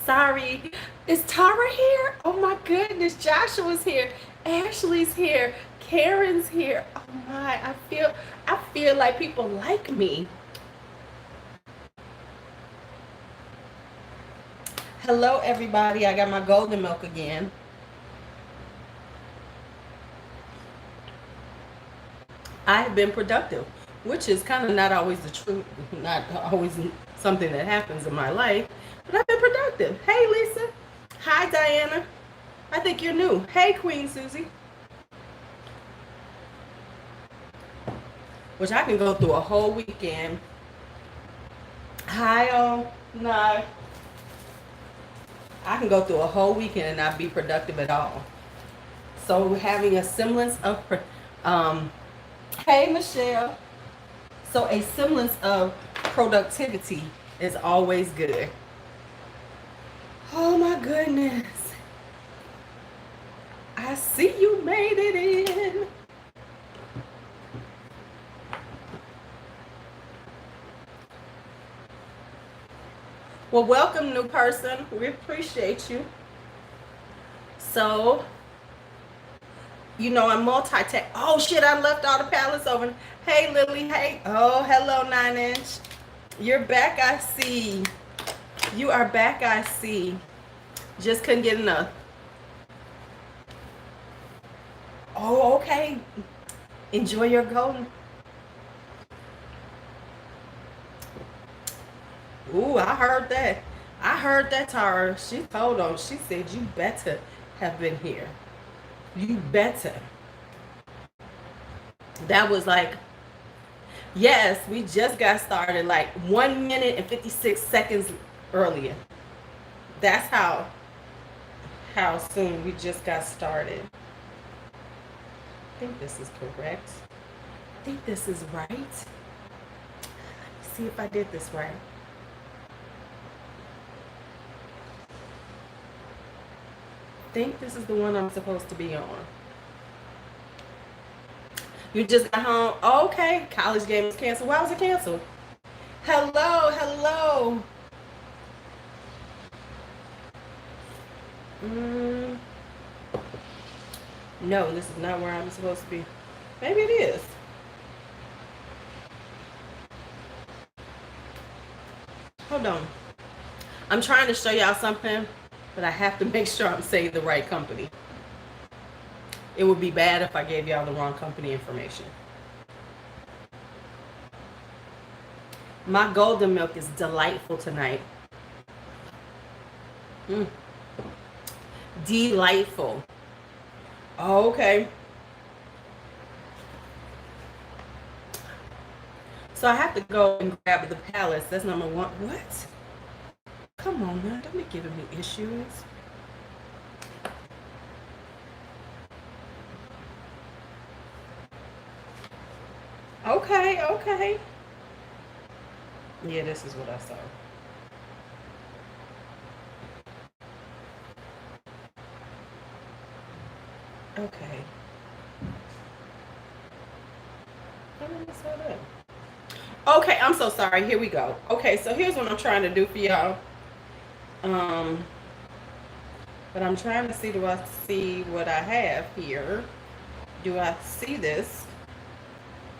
Sorry. Is Tara here? Oh my goodness. Joshua's here. Ashley's here. Karen's here. Oh my. I feel like people like me. Hello everybody. I got my golden milk again. I've been productive, which is kind of not always the truth, not always something that happens in my life, but I've been productive. Hey, Lisa. Hi, Diana. I think you're new. Hey, Queen Susie. Which I can go through a whole weekend. Hi, no. I can go through a whole weekend and not be productive at all. So having a semblance of, hey, Michelle. So a semblance of productivity is always good. Oh my goodness. I see you made it in. Well, welcome, new person. We appreciate you. So, you know, I'm multitask. Oh shit, I left all the palettes over. Hey, Lily. Hey. Oh, hello, 9-inch. You're back, I see. You are back, I see. Just couldn't get enough. Oh, okay. Enjoy your golden. Ooh, I heard that. I heard that, Tara. She told on. She said, you better have been here. You better. That was like, yes, we just got started like 1 minute and 56 seconds earlier. That's how soon we just got started. I think this is correct. I think this is right. Let me see if I did this right. I think this is the one I'm supposed to be on. You just got home. Oh, okay. College game was canceled. Why was it canceled? Hello, hello. No, this is not where I'm supposed to be. Maybe it is. Hold on. I'm trying to show y'all something, but I have to make sure I'm saying the right company. It would be bad if I gave y'all the wrong company information. My golden milk is delightful tonight. Delightful. Oh, okay. So I have to go and grab the palettes. That's number one. What? Come on, man. Don't be giving me issues. Okay, okay. Yeah, this is what I saw. Okay. How did I saw that? Okay, I'm so sorry. Here we go. Okay, so here's what I'm trying to do for y'all. But I'm trying to see, do I see what I have here? Do I see this?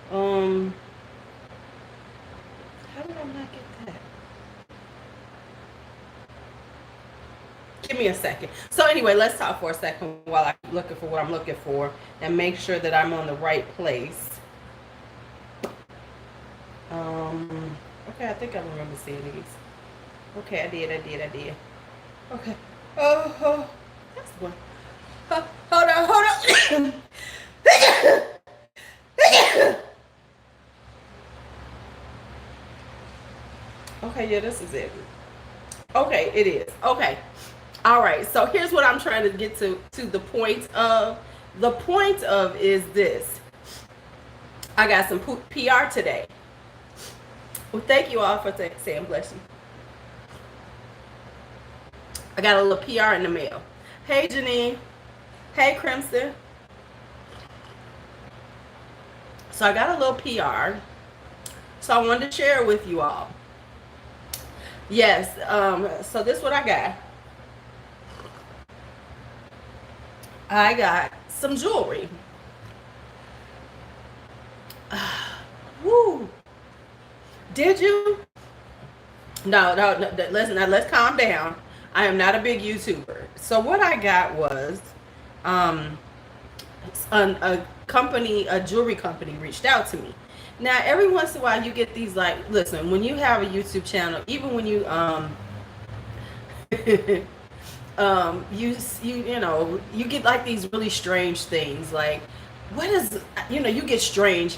How did I not get that? Give me a second. So anyway, let's talk for a second while I'm looking for what I'm looking for and make sure that I'm on the right place. Okay, I think I remember seeing these. Okay, I did. Okay. Oh, that's the one. Hold on. Okay, yeah, this is it. Okay, it is. Okay. All right. So here's what I'm trying to get to the point of. The point of is this. I got some PR today. Well, thank you all for saying bless you. I got a little PR in the mail. Hey, Janine. Hey, Crimson. So I got a little PR. So I wanted to share it with you all. Yes. So this is what I got. I got some jewelry. Woo! Did you? No. Let's calm down. I am not a big YouTuber. So what I got was, um, a company, a jewelry company, reached out to me. Now, every once in a while, you get these like, listen, when you have a YouTube channel, even when you you get like these really strange things. Like, what is, you get strange.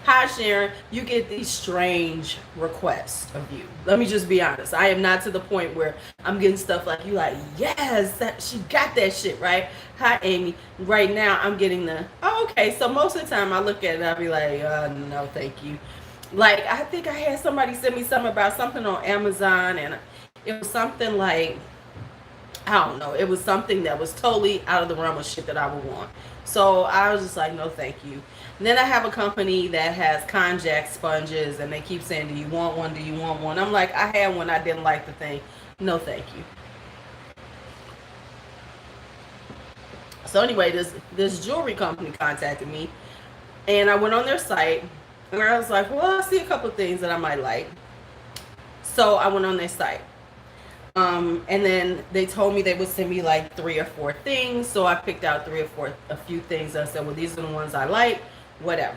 Hi, Sharon. You get these strange requests of you. Let me just be honest. I am not to the point where I'm getting stuff like you, like, yes, that she got that shit, right? Hi, Amy. Right now, I'm getting the, oh, okay. So most of the time, I look at it and I'll be like, no, thank you. Like, I think I had somebody send me something about something on Amazon, and it was something like, I don't know. It was something that was totally out of the realm of shit that I would want. So I was just like, no, thank you. And then I have a company that has konjac sponges, and they keep saying, do you want one? Do you want one? I'm like, I had one. I didn't like the thing. No, thank you. So anyway, this jewelry company contacted me, and I went on their site, and I was like, well, I see a couple of things that I might like. So I went on their site. And then they told me they would send me like 3 or 4 things. So I picked out 3 or 4, a few things. I said, well, these are the ones I like, whatever.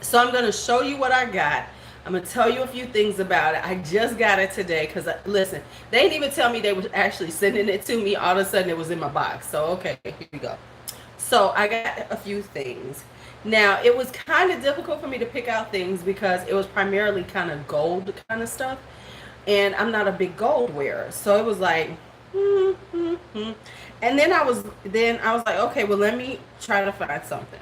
So I'm going to show you what I got. I'm going to tell you a few things about it. I just got it today because, listen, they didn't even tell me they were actually sending it to me. All of a sudden it was in my box. So, okay, here we go. So I got a few things. Now, it was kind of difficult for me to pick out things because it was primarily kind of gold kind of stuff. And I'm not a big gold wearer, so it was like, and then I was like, okay, well, let me try to find something.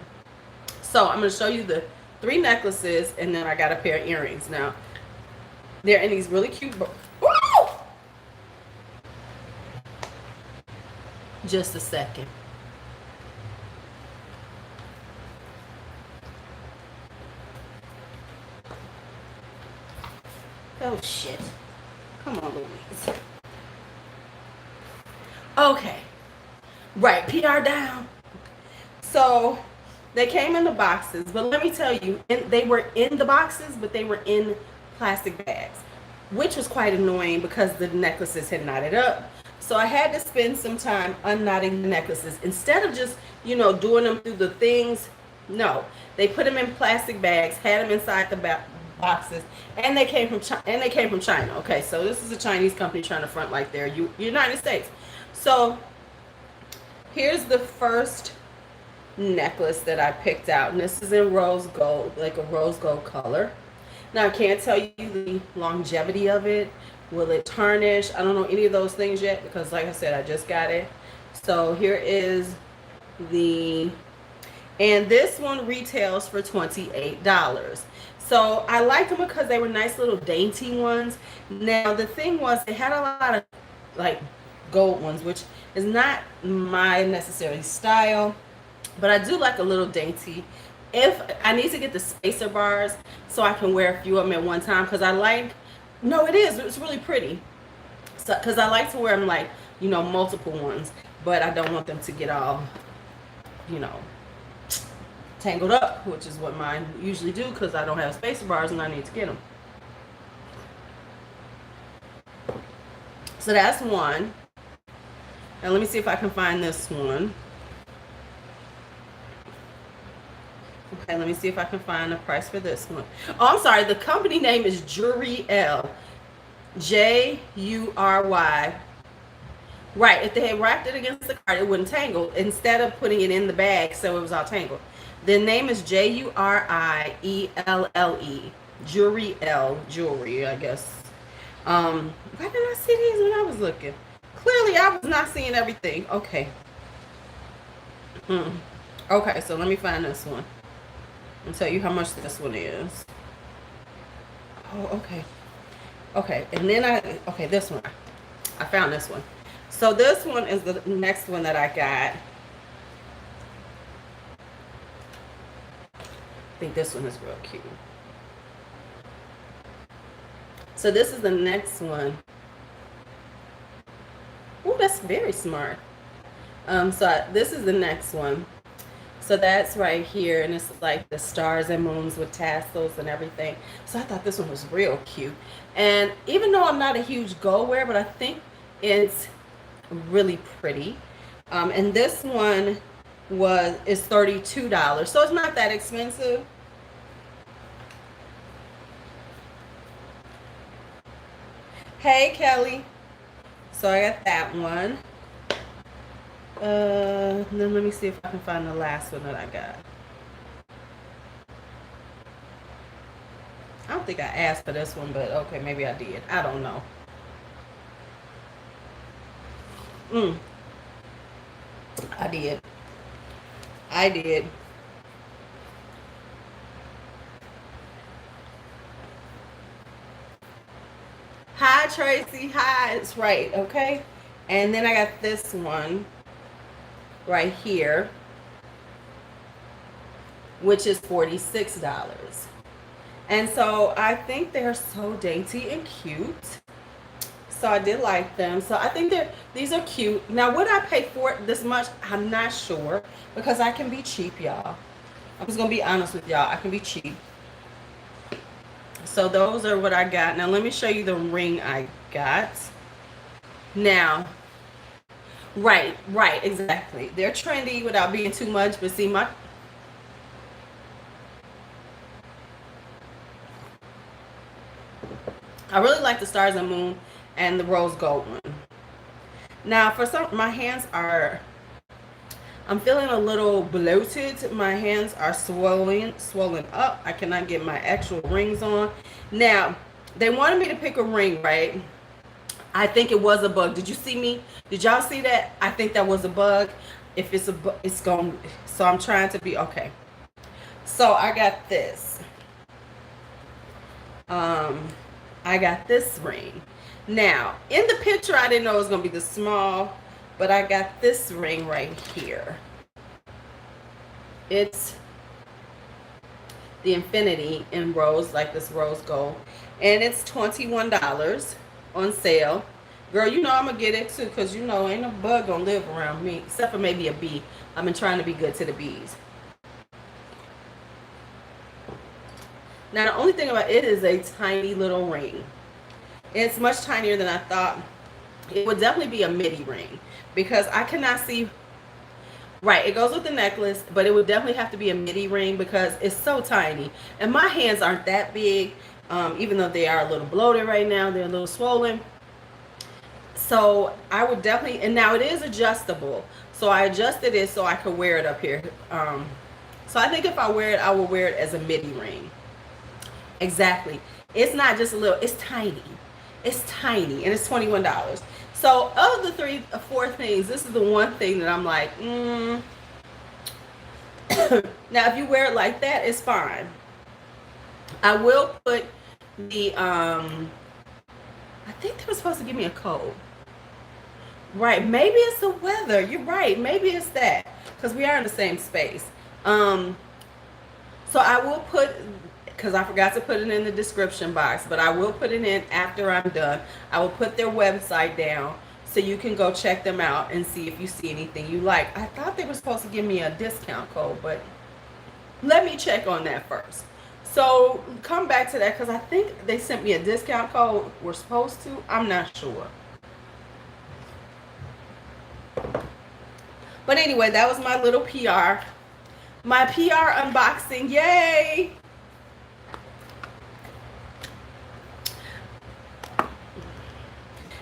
So I'm going to show you the 3 necklaces, and then I got a pair of earrings. Now, they're in these really cute just a second. Oh shit. Come on, Louise. Okay. Right, PR down. So they came in the boxes, but let me tell you, they were in the boxes, but they were in plastic bags, which was quite annoying because the necklaces had knotted up. So I had to spend some time unknotting the necklaces instead of just, doing them through the things. No, they put them in plastic bags, had them inside the boxes, and they came from China. Okay, so this is a Chinese company trying to front like they're United States. So here's the first necklace that I picked out, and this is in rose gold, like a rose gold color. Now I can't tell you the longevity of it. Will it tarnish? I don't know any of those things yet because, like I said, I just got it. So here is and this one retails for $28. So I liked them because they were nice little dainty ones. Now the thing was, they had a lot of like gold ones, which is not my necessary style, but I do like a little dainty. If I need to get the spacer bars so I can wear a few of them at one time, because it's really pretty. So because I like to wear them like, multiple ones, but I don't want them to get all, tangled up, which is what mine usually do because I don't have spacer bars and I need to get them. So that's one. Now let me see if I can find this one. Okay, let me see if I can find the price for this one. Oh, I'm sorry. The company name is Jurielle. Jury. Right. If they had wrapped it against the card, it wouldn't tangle. Instead of putting it in the bag, so it was all tangled. The name is Jurielle. Jurielle jewelry, I guess. Why didn't I see these when I was looking? Clearly, I was not seeing everything. Okay. Okay, so let me find this one and tell you how much this one is. Oh, okay. Okay, and then this one. I found this one. So this one is the next one that I got. I think this one is real cute. So this is the next one. Oh, that's very smart. This is the next one. So that's right here, and it's like the stars and moons with tassels and everything. So I thought this one was real cute. And even though I'm not a huge gold wearer, but I think it's really pretty. And this one is $32. So it's not that expensive. Hey, Kelly. So I got that one. Then let me see if I can find the last one that I got. I don't think I asked for this one, but okay, maybe I did. I don't know. I did. I did. Hi, Tracy. Hi. It's right. Okay. And then I got this one right here, which is $46. And so I think they're so dainty and cute. So I did like them. So I think these are cute. Now, would I pay for it this much? I'm not sure, because I can be cheap, y'all. I'm just gonna be honest with y'all. I can be cheap. So those are what I got. Now let me show you the ring I got. Now, right, exactly. They're trendy without being too much, but see I really like the stars and moon and the rose gold one. Now for my hands are, I'm feeling a little bloated. My hands are swollen up. I cannot get my actual rings on. Now, they wanted me to pick a ring, right? I think it was a bug. Did you see me? Did y'all see that? I think that was a bug. If it's a bug, it's going. So I'm trying to be okay. So I got this. I got this ring. Now, in the picture, I didn't know it was going to be this small, but I got this ring right here. It's the infinity in rose, like this rose gold. And it's $21 on sale. Girl, you know I'm going to get it too, because you know ain't no bug going to live around me, except for maybe a bee. I've been trying to be good to the bees. Now, the only thing about it is a tiny little ring. It's much tinier than I thought. It would definitely be a midi ring, because I cannot see. Right, it goes with the necklace, but it would definitely have to be a midi ring because it's so tiny. And my hands aren't that big, even though they are a little bloated right now. They're a little swollen. So I would definitely, and now it is adjustable. So I adjusted it so I could wear it up here. So I think if I wear it, I will wear it as a midi ring. Exactly. It's not just a little, it's tiny. It's tiny, and it's $21. So of the four things, this is the one thing that I'm like, Now, if you wear it like that, it's fine. I will put the, I think they were supposed to give me a code. Right, maybe it's the weather. You're right. Maybe it's that, because we are in the same space. So I will put, because I forgot to put it in the description box, but I will put it in after I'm done. I will put their website down so you can go check them out and see if you see anything you like. I thought they were supposed to give me a discount code, but let me check on that first. So come back to that, because I think they sent me a discount code. We're supposed to. I'm not sure. But anyway, that was my little PR. My PR unboxing. Yay!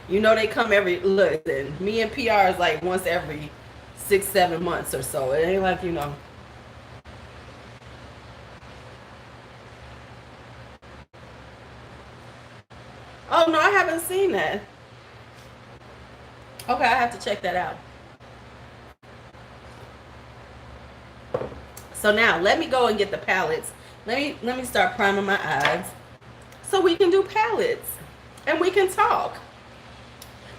You know they come listen, me and PR is like once every 6-7 months or so. It ain't like, you know. Oh, no, I haven't seen that. Okay, I have to check that out. So now, let me go and get the palettes. Let me start priming my eyes so we can do palettes and we can talk.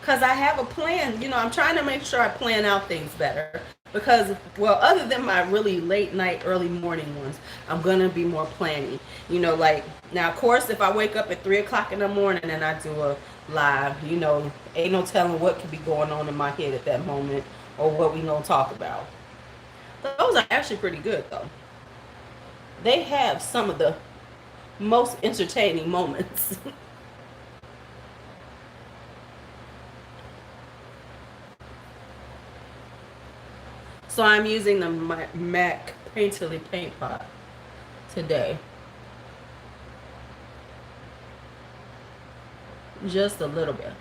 Because I have a plan. You know, I'm trying to make sure I plan out things better. Because, well, other than my really late night, early morning ones, I'm going to be more planning. You know, like, now, of course, if I wake up at 3 o'clock in the morning and I do a live, you know, ain't no telling what could be going on in my head at that moment. or what we gonna talk about. Those are actually pretty good though. They have some of the most entertaining moments. So I'm using the MAC Painterly Paint Pot today. Just a little bit.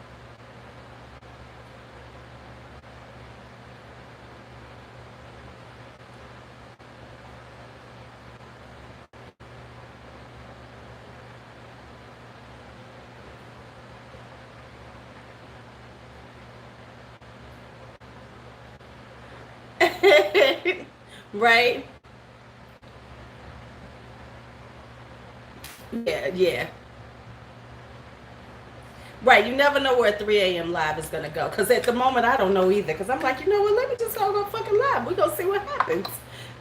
Right? Yeah, yeah. Right, you never know where 3 a.m. live is gonna go. Cause at the moment I don't know either. Cause I'm like, you know what? Let me just go fucking live. We gonna see what happens,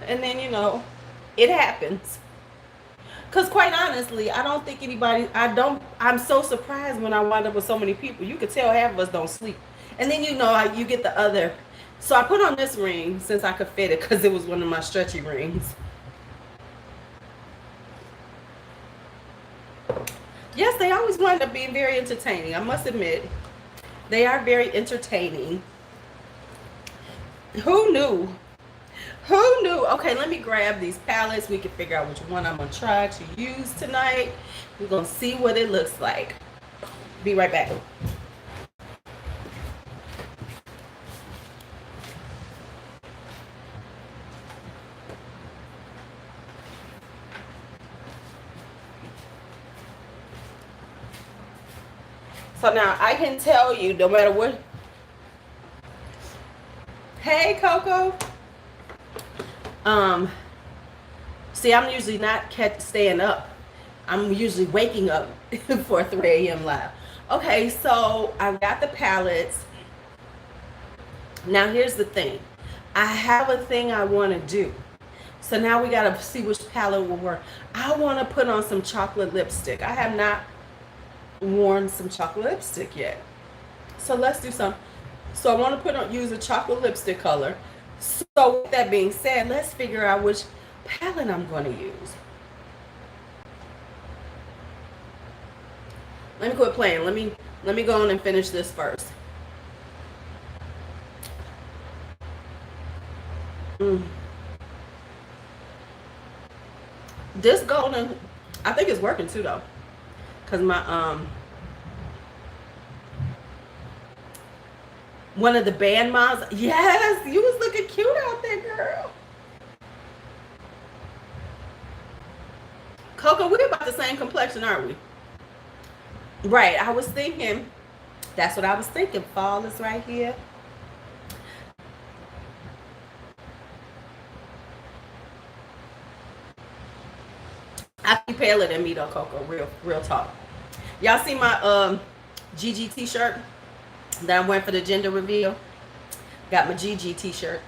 and then it happens. Cause quite honestly, I don't think anybody. I don't. I'm so surprised when I wind up with so many people. You could tell half of us don't sleep, and then you get the other. So I put on this ring since I could fit it, cause it was one of my stretchy rings. Yes, they always wind up being very entertaining. I must admit, they are very entertaining. Who knew? Who knew? Okay, let me grab these palettes. We can figure out which one I'm gonna try to use tonight. We're gonna see what it looks like. Be right back. So now I can tell you, no matter what. Hey, Coco. See, I'm usually not staying up. I'm usually waking up for 3 a.m. live. Okay, so I've got the palettes. Now here's the thing. I have a thing I want to do. So now we got to see which palette will work. I want to put on some chocolate lipstick. I have not worn some chocolate lipstick yet. So let's do some. So I want to use a chocolate lipstick color. So with that being said, let's figure out which palette I'm going to use. Let me quit playing. Let me go on and finish this first. This golden, I think it's working too though, cause my one of the band moms. Yes, you was looking cute out there, girl. Coco, we're about the same complexion, aren't we? Right. I was thinking. That's what I was thinking. Fall is right here. I think paler than me though, Coco. Real talk. Y'all see my GG t-shirt that I went for the gender reveal? Got my GG t-shirt.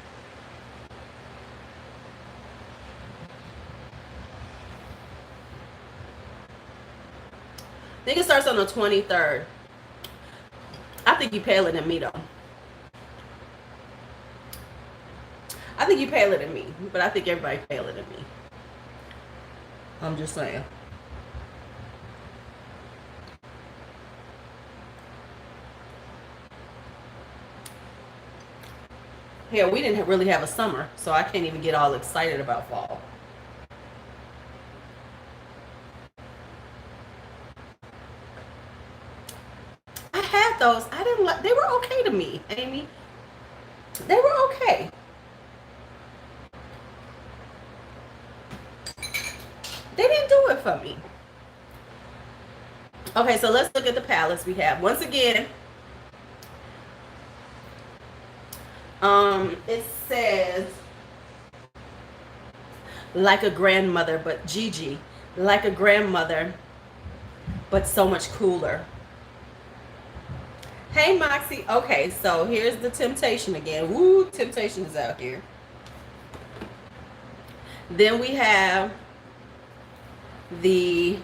I think it starts on the 23rd. I think you paler than me though. I think you paler than me, but I think everybody paler than me. I'm just saying. Yeah, we didn't really have a summer, so I can't even get all excited about fall. I had those. I didn't like. They were okay to me, Amy. They were okay. They didn't do it for me. Okay, so let's look at the palettes we have. Once again, it says like a grandmother, but Gigi, like a grandmother, but so much cooler. Hey, Moxie. Okay, so here's the temptation again. Woo, temptation is out here. Then we have the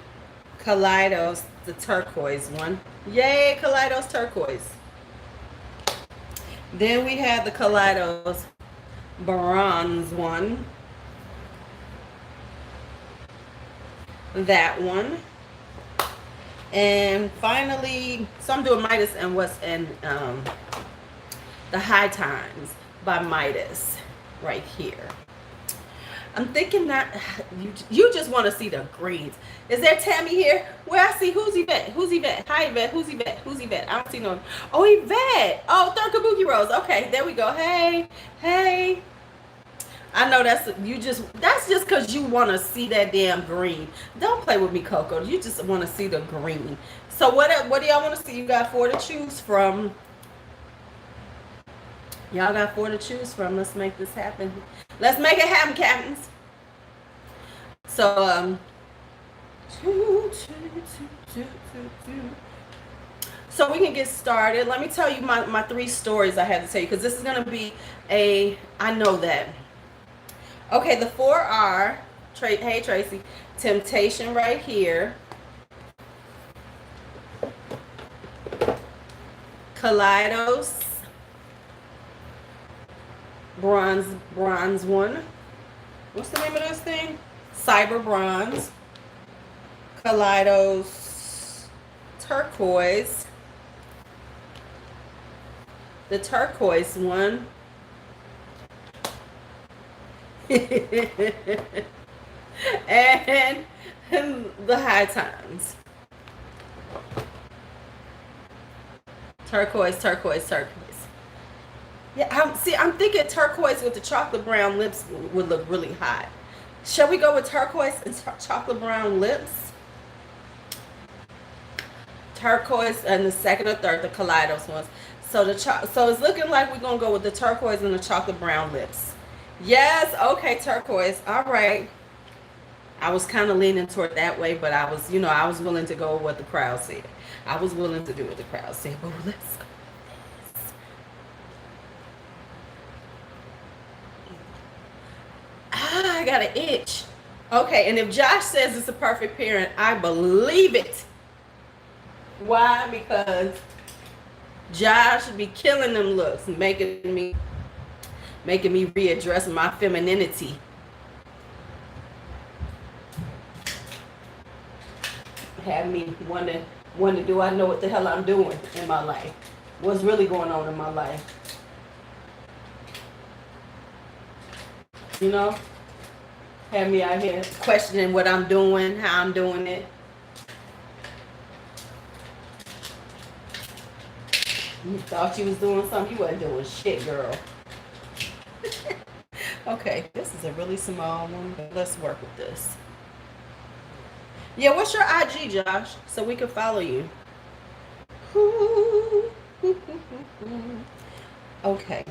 Kaleidos, the turquoise one. Yay, Kaleidos turquoise. Then we had the Kaleidos bronze one. That one. And finally, so I'm doing Midas and what's in the High Times by Midas right here. I'm thinking that you just want to see the greens. Is there Tammy here? Where I see who's Yvette? Who's Yvette? Hi Yvette. Who's Yvette? Who's Yvette? I don't see no. Oh, Yvette. Oh, Third Kabuki Rose. Okay, there we go. Hey, hey. I know that's just because you want to see that damn green. Don't play with me, Coco. You just want to see the green. So what do y'all want to see? You got 4 to choose from. Y'all got 4 to choose from. Let's make this happen. Let's make it happen, captains. So so we can get started. Let me tell you my 3 stories I had to tell you, because this is going to be I know that. Okay, the 4 are, hey Tracy, Temptation right here. Kaleidos. Bronze one. What's the name of this thing? Cyber Bronze. Kaleidos Turquoise. The turquoise one. and the High Times. Turquoise. Yeah, I'm thinking turquoise with the chocolate brown lips would look really hot. Shall we go with turquoise and chocolate brown lips? Turquoise and the second or third, the Kaleidos ones. So so it's looking like we're gonna go with the turquoise and the chocolate brown lips. Yes, okay, turquoise. All right. I was kind of leaning toward that way, but I was willing to go with what the crowd said. I was willing to do what the crowd said, but let's go. I got an itch. Okay, and if Josh says it's a perfect parent, I believe it. Why? Because Josh be killing them looks, making me readdress my femininity. Have me wonder, do I know what the hell I'm doing in my life? What's really going on in my life? You know? Have me out here questioning what I'm doing, how I'm doing it. You thought you was doing something, you wasn't doing shit, girl. Okay, this is a really small one, but let's work with this. Yeah, what's your IG, Josh? So we can follow you. Okay.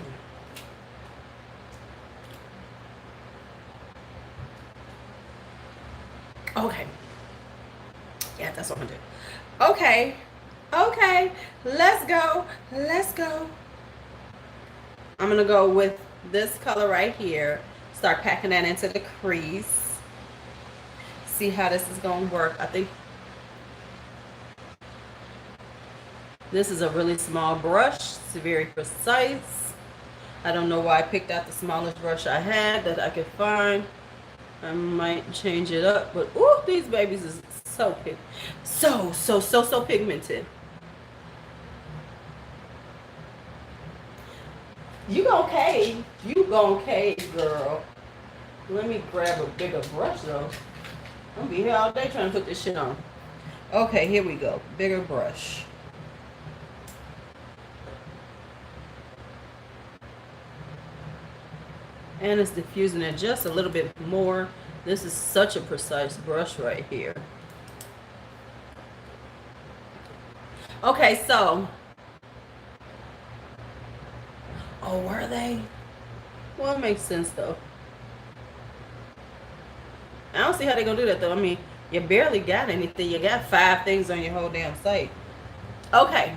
Okay. Yeah, that's what I'm gonna do. Okay. Okay. Let's go. I'm gonna go with this color right here. Start packing that into the crease. See how this is gonna work. I think this is a really small brush. It's very precise. I don't know why I picked out the smallest brush I had that I could find. I might change it up, but ooh, these babies is so pigmented. You gon' cave, girl. Let me grab a bigger brush though. I'm gonna be here all day trying to put this shit on. Okay, here we go. Bigger brush. And it's diffusing it just a little bit more. This is such a precise brush right here. Okay, so. Oh, were they? Well, it makes sense though. I don't see how they're gonna do that though. I mean, you barely got anything. You got 5 things on your whole damn site. Okay,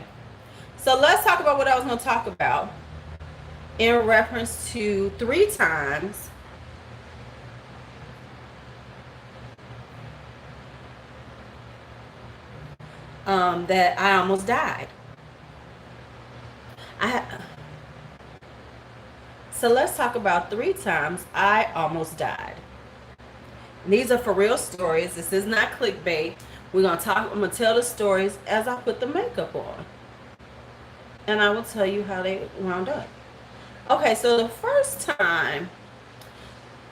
so let's talk about what I was gonna talk about in reference to 3 times that I almost died. So let's talk about 3 times I almost died. These are for real stories. This is not clickbait. I'm gonna tell the stories as I put the makeup on. And I will tell you how they wound up. Okay, so the first time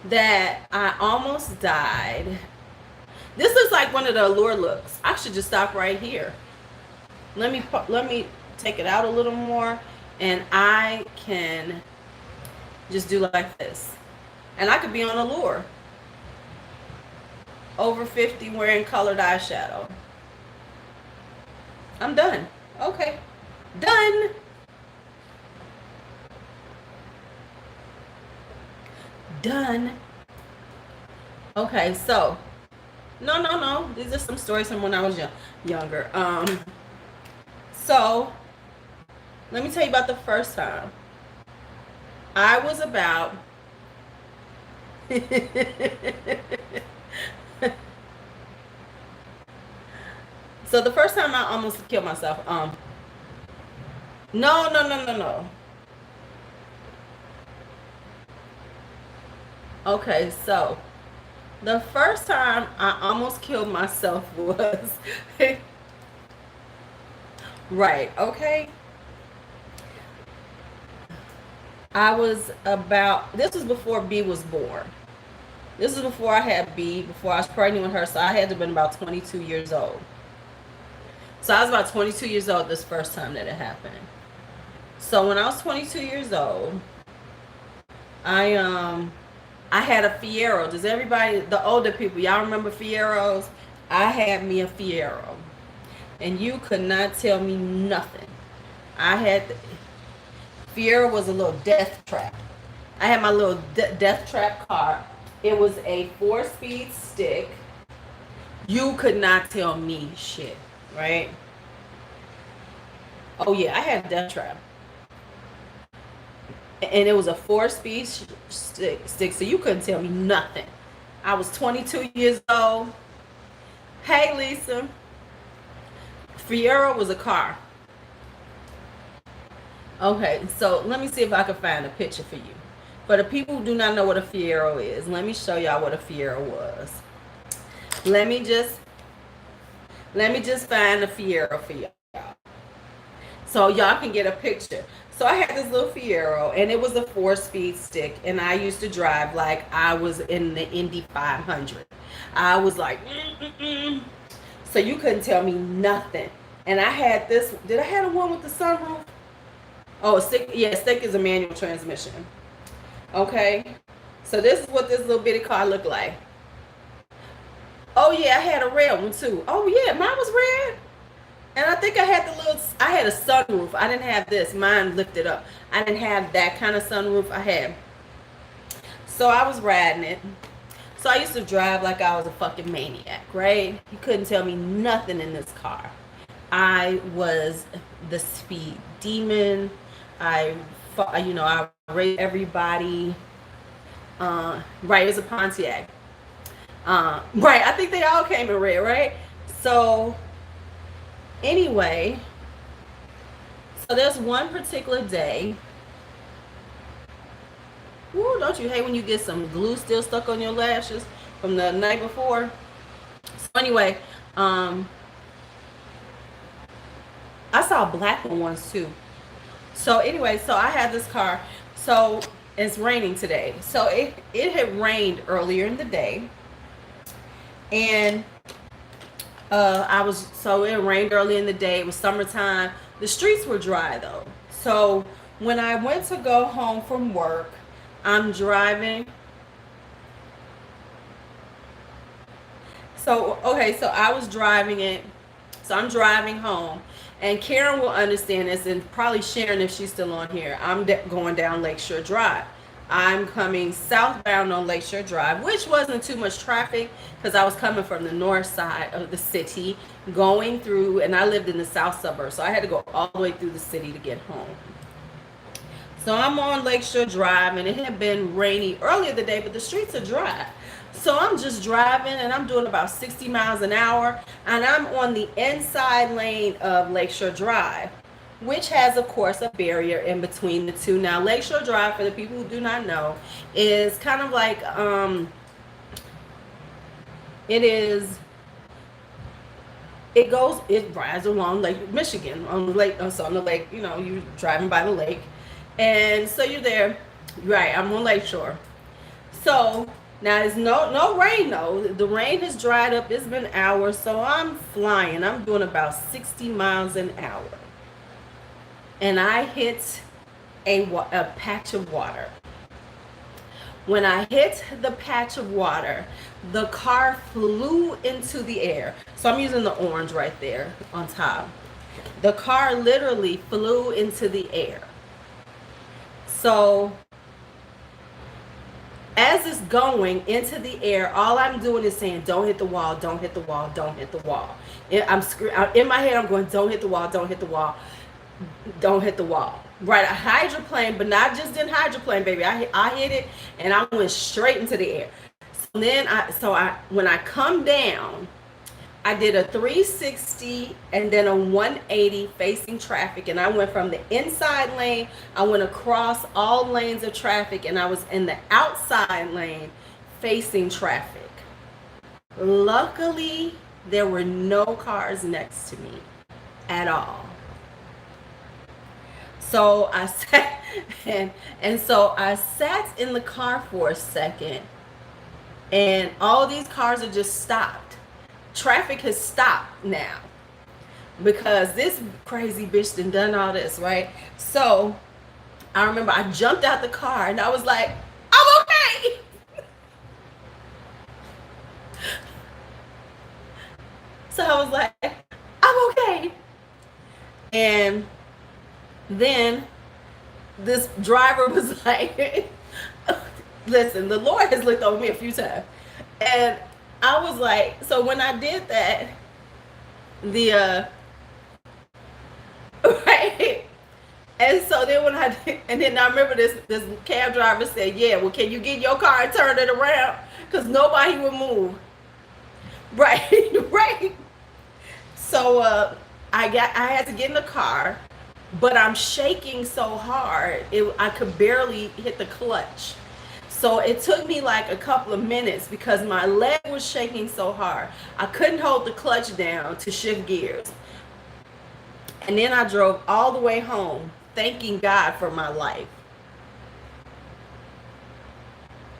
that I almost died, this looks like one of the Allure looks. I should just stop right here. Let me take it out a little more, and I can just do like this. And I could be on Allure. Over 50 wearing colored eyeshadow. I'm done. Okay. Done. Done. Okay, so no. These are some stories from when I was younger. So let me tell you about the first time. I was about so the first time I almost killed myself. No. Okay, so the first time I almost killed myself was right, okay. This was before B was born. This is before I had B, before I was pregnant with her, so I had to have been about 22 years old. So I was about 22 years old this first time that it happened. So when I was 22 years old, I had a Fiero. Does everybody, the older people, y'all remember Fieros? I had me a Fiero. And you could not tell me nothing. Fiero was a little death trap. I had my little death trap car. It was a 4-speed stick. You could not tell me shit, right? Oh yeah, I had a death trap. And it was a 4-speed stick, so you couldn't tell me nothing. I was 22 years old. Hey, Lisa. Fiero was a car. Okay, so let me see if I can find a picture for you. For the people who do not know what a Fiero is, let me show y'all what a Fiero was. Let me just find a Fiero for y'all, so y'all can get a picture. So I had this little Fiero, and it was a 4-speed stick, and I used to drive like I was in the Indy 500. I was like, so you couldn't tell me nothing. And I had this. Did I have the one with the sunroof? Oh, stick. Yeah, stick is a manual transmission. Okay, so this is what this little bitty car looked like. Oh yeah, I had a red one too. Oh yeah, mine was red. And I think I had a sunroof. I didn't have this. Mine lifted up. I didn't have that kind of sunroof. I had. So I was riding it. So I used to drive like I was a fucking maniac, right? You couldn't tell me nothing in this car. I was the speed demon. I raced everybody. Right, it was a Pontiac. Right, I think they all came in red, right? So anyway, so there's one particular day. Ooh, don't you hate when you get some glue still stuck on your lashes from the night before? So anyway, I saw black ones too. So anyway, so I had this car. So it's raining today. So it had rained earlier in the day. And it rained early in the day. It was summertime. The streets were dry though. So when I went to go home from work, I'm driving. So I was driving it. So I'm driving home, and Karen will understand this, and probably Sharon if she's still on here. I'm going down Lakeshore Drive. I'm coming southbound on Lakeshore Drive, which wasn't too much traffic because I was coming from the north side of the city, going through, and I lived in the south suburbs, so I had to go all the way through the city to get home. So I'm on Lakeshore Drive, and it had been rainy earlier the day, but the streets are dry. So I'm just driving, and I'm doing about 60 miles an hour, and I'm on the inside lane of Lakeshore Drive. which has, of course, a barrier in between the two. Now, Lakeshore Drive, for the people who do not know, is kind of like it is. It rides along Lake Michigan on the lake. So on the lake, you're driving by the lake, and so you're there. Right, I'm on Lakeshore. So now there's no rain though. The rain has dried up. It's been hours, so I'm flying. I'm doing about 60 miles an hour, and I hit a patch of water. When I hit the patch of water, the car flew into the air. So I'm using the orange right there on top. The car literally flew into the air. So as it's going into the air, all I'm doing is saying, don't hit the wall, don't hit the wall, don't hit the wall. I'm in my head, I'm going, don't hit the wall, don't hit the wall, don't hit the wall. Right, a hydroplane, but not just in hydroplane, baby. I hit it and I went straight into the air. So then when I come down, I did a 360 and then a 180 facing traffic, and I went from the inside lane, I went across all lanes of traffic, and I was in the outside lane facing traffic. Luckily, there were no cars next to me at all. So I sat and so I sat in the car for a second, and all these cars are just stopped. Traffic has stopped now because this crazy bitch done all this, right? So I remember I jumped out the car and I was like, I'm okay. So I was like, I'm okay. And then this driver was like, listen, the Lord has looked over me a few times. And I was like, so when I did that, right? And so then when I did, and then I remember this cab driver said, yeah, well, can you get your car and turn it around? Because nobody would move. Right, right. So I had to get in the car. But I'm shaking so hard, I could barely hit the clutch. So it took me like a couple of minutes because my leg was shaking so hard. I couldn't hold the clutch down to shift gears. And then I drove all the way home, thanking God for my life.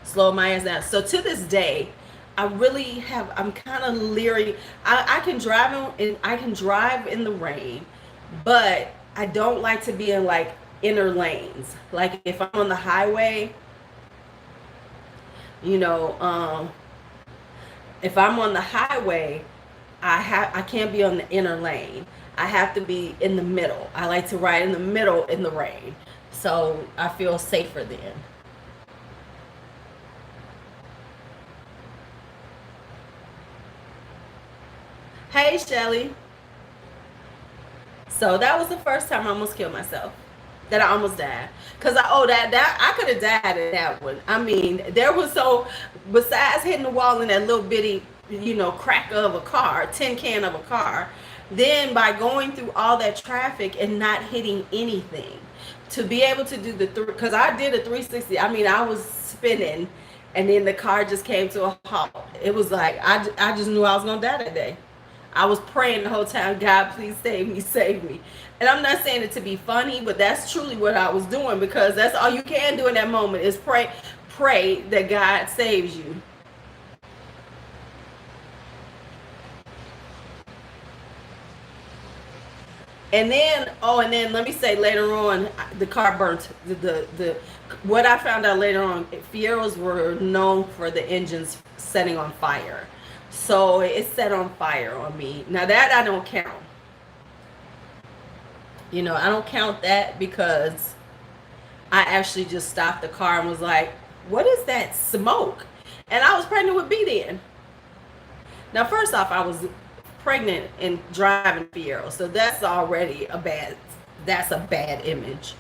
Slow my ass down. So to this day, I'm kind of leery. I can drive in the rain, but I don't like to be in like inner lanes. Like if I'm on the highway, if I'm on the highway, I can't be on the inner lane. I have to be in the middle. I like to ride in the middle in the rain. So I feel safer then. Hey, Shelly. So that was the first time I almost killed myself. That I almost died. Because I could have died in that one. I mean, there was besides hitting the wall in that little bitty, crack of a car, tin can of a car, then by going through all that traffic and not hitting anything, to be able to do because I did a 360. I mean, I was spinning, and then the car just came to a halt. It was like, I just knew I was going to die that day. I was praying the whole time, God, please save me, save me. And I'm not saying it to be funny, but that's truly what I was doing, because that's all you can do in that moment is pray that God saves you. And then let me say, later on, the car burnt. What I found out later on, Fieros were known for the engines setting on fire. So it set on fire on me. Now that I don't count. I don't count that because I actually just stopped the car and was like, what is that smoke? And I was pregnant with B then. Now, first off, I was pregnant and driving Fiero. So that's already a bad image.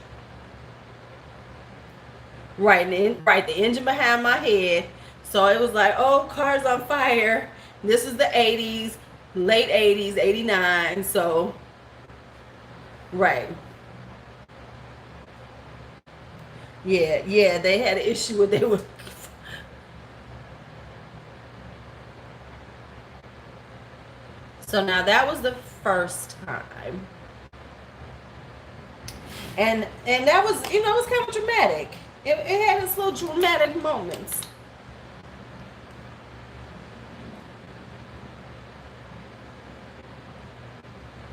Right, the engine behind my head. So it was like, oh, car's on fire. This is the 80s, late 80s, 89. So, right. Yeah, they had an issue with they were. So now that was the first time, and that was, it was kind of dramatic. It had its little dramatic moments.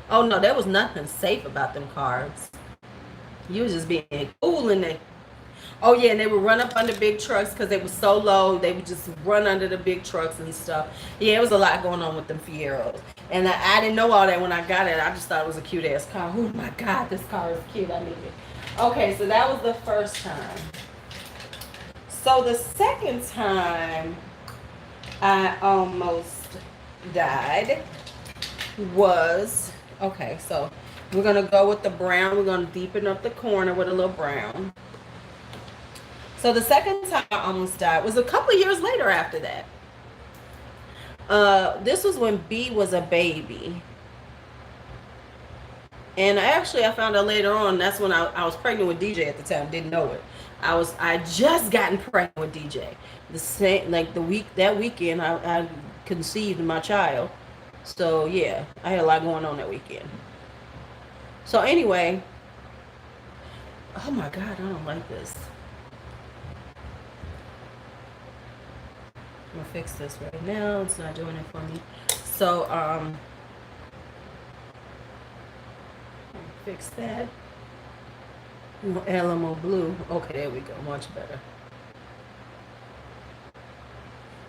Oh no, there was nothing safe about them cards. You was just being cool in there. Oh yeah, and they would run up under big trucks because they were so low. They would just run under the big trucks and stuff. Yeah, it was a lot going on with them Fieros. And I didn't know all that when I got it. I just thought it was a cute ass car. Oh my god, this car is cute. I need it. Okay, so that was the first time. So the second time I almost died was, okay, so we're gonna go with the brown. We're gonna deepen up the corner with a little brown. So the second time I almost died was a couple of years later after that. This was when B was a baby. And actually I found out later on, that's when I was pregnant with DJ at the time, didn't know it. I just gotten pregnant with DJ. The same, like that weekend I conceived my child. So yeah, I had a lot going on that weekend. So anyway, oh my god, I don't like this. I'm gonna fix this right now. It's not doing it for me. So fix that. Alamo blue. Okay, there we go. Much better.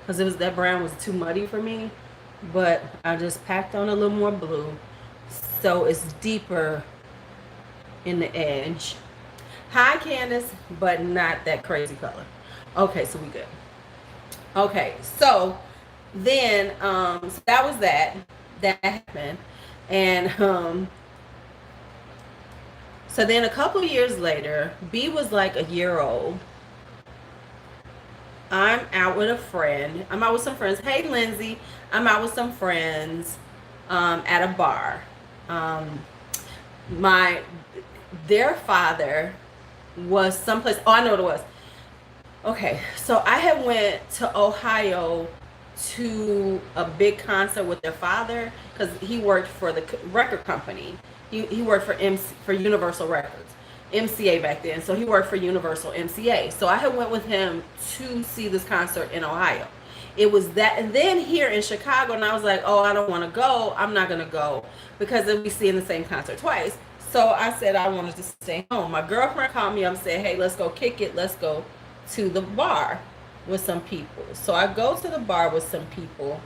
Because it was, that brown was too muddy for me. But I just packed on a little more blue. So it's deeper in the edge. Hi Candace, but not that crazy color. Okay, so we good. Okay, so then so that was that happened. And so then a couple years later, B was like a year old. I'm out with a friend. I'm out with some friends. Hey, Lindsay. I'm out with some friends at a bar. Um, their father was someplace. Oh, I know what it was. Okay, so I had went to Ohio to a big concert with their father because he worked for the record company. He worked for for Universal Records, MCA back then. So he worked for Universal MCA. So I had went with him to see this concert in Ohio. It was that, and then here in Chicago, and I was like, oh, I don't want to go. I'm not gonna go because then we seeing the same concert twice. So I said I wanted to stay home. My girlfriend called me up and said, hey, let's go kick it. Let's go to the bar with some people. So I go to the bar with some people.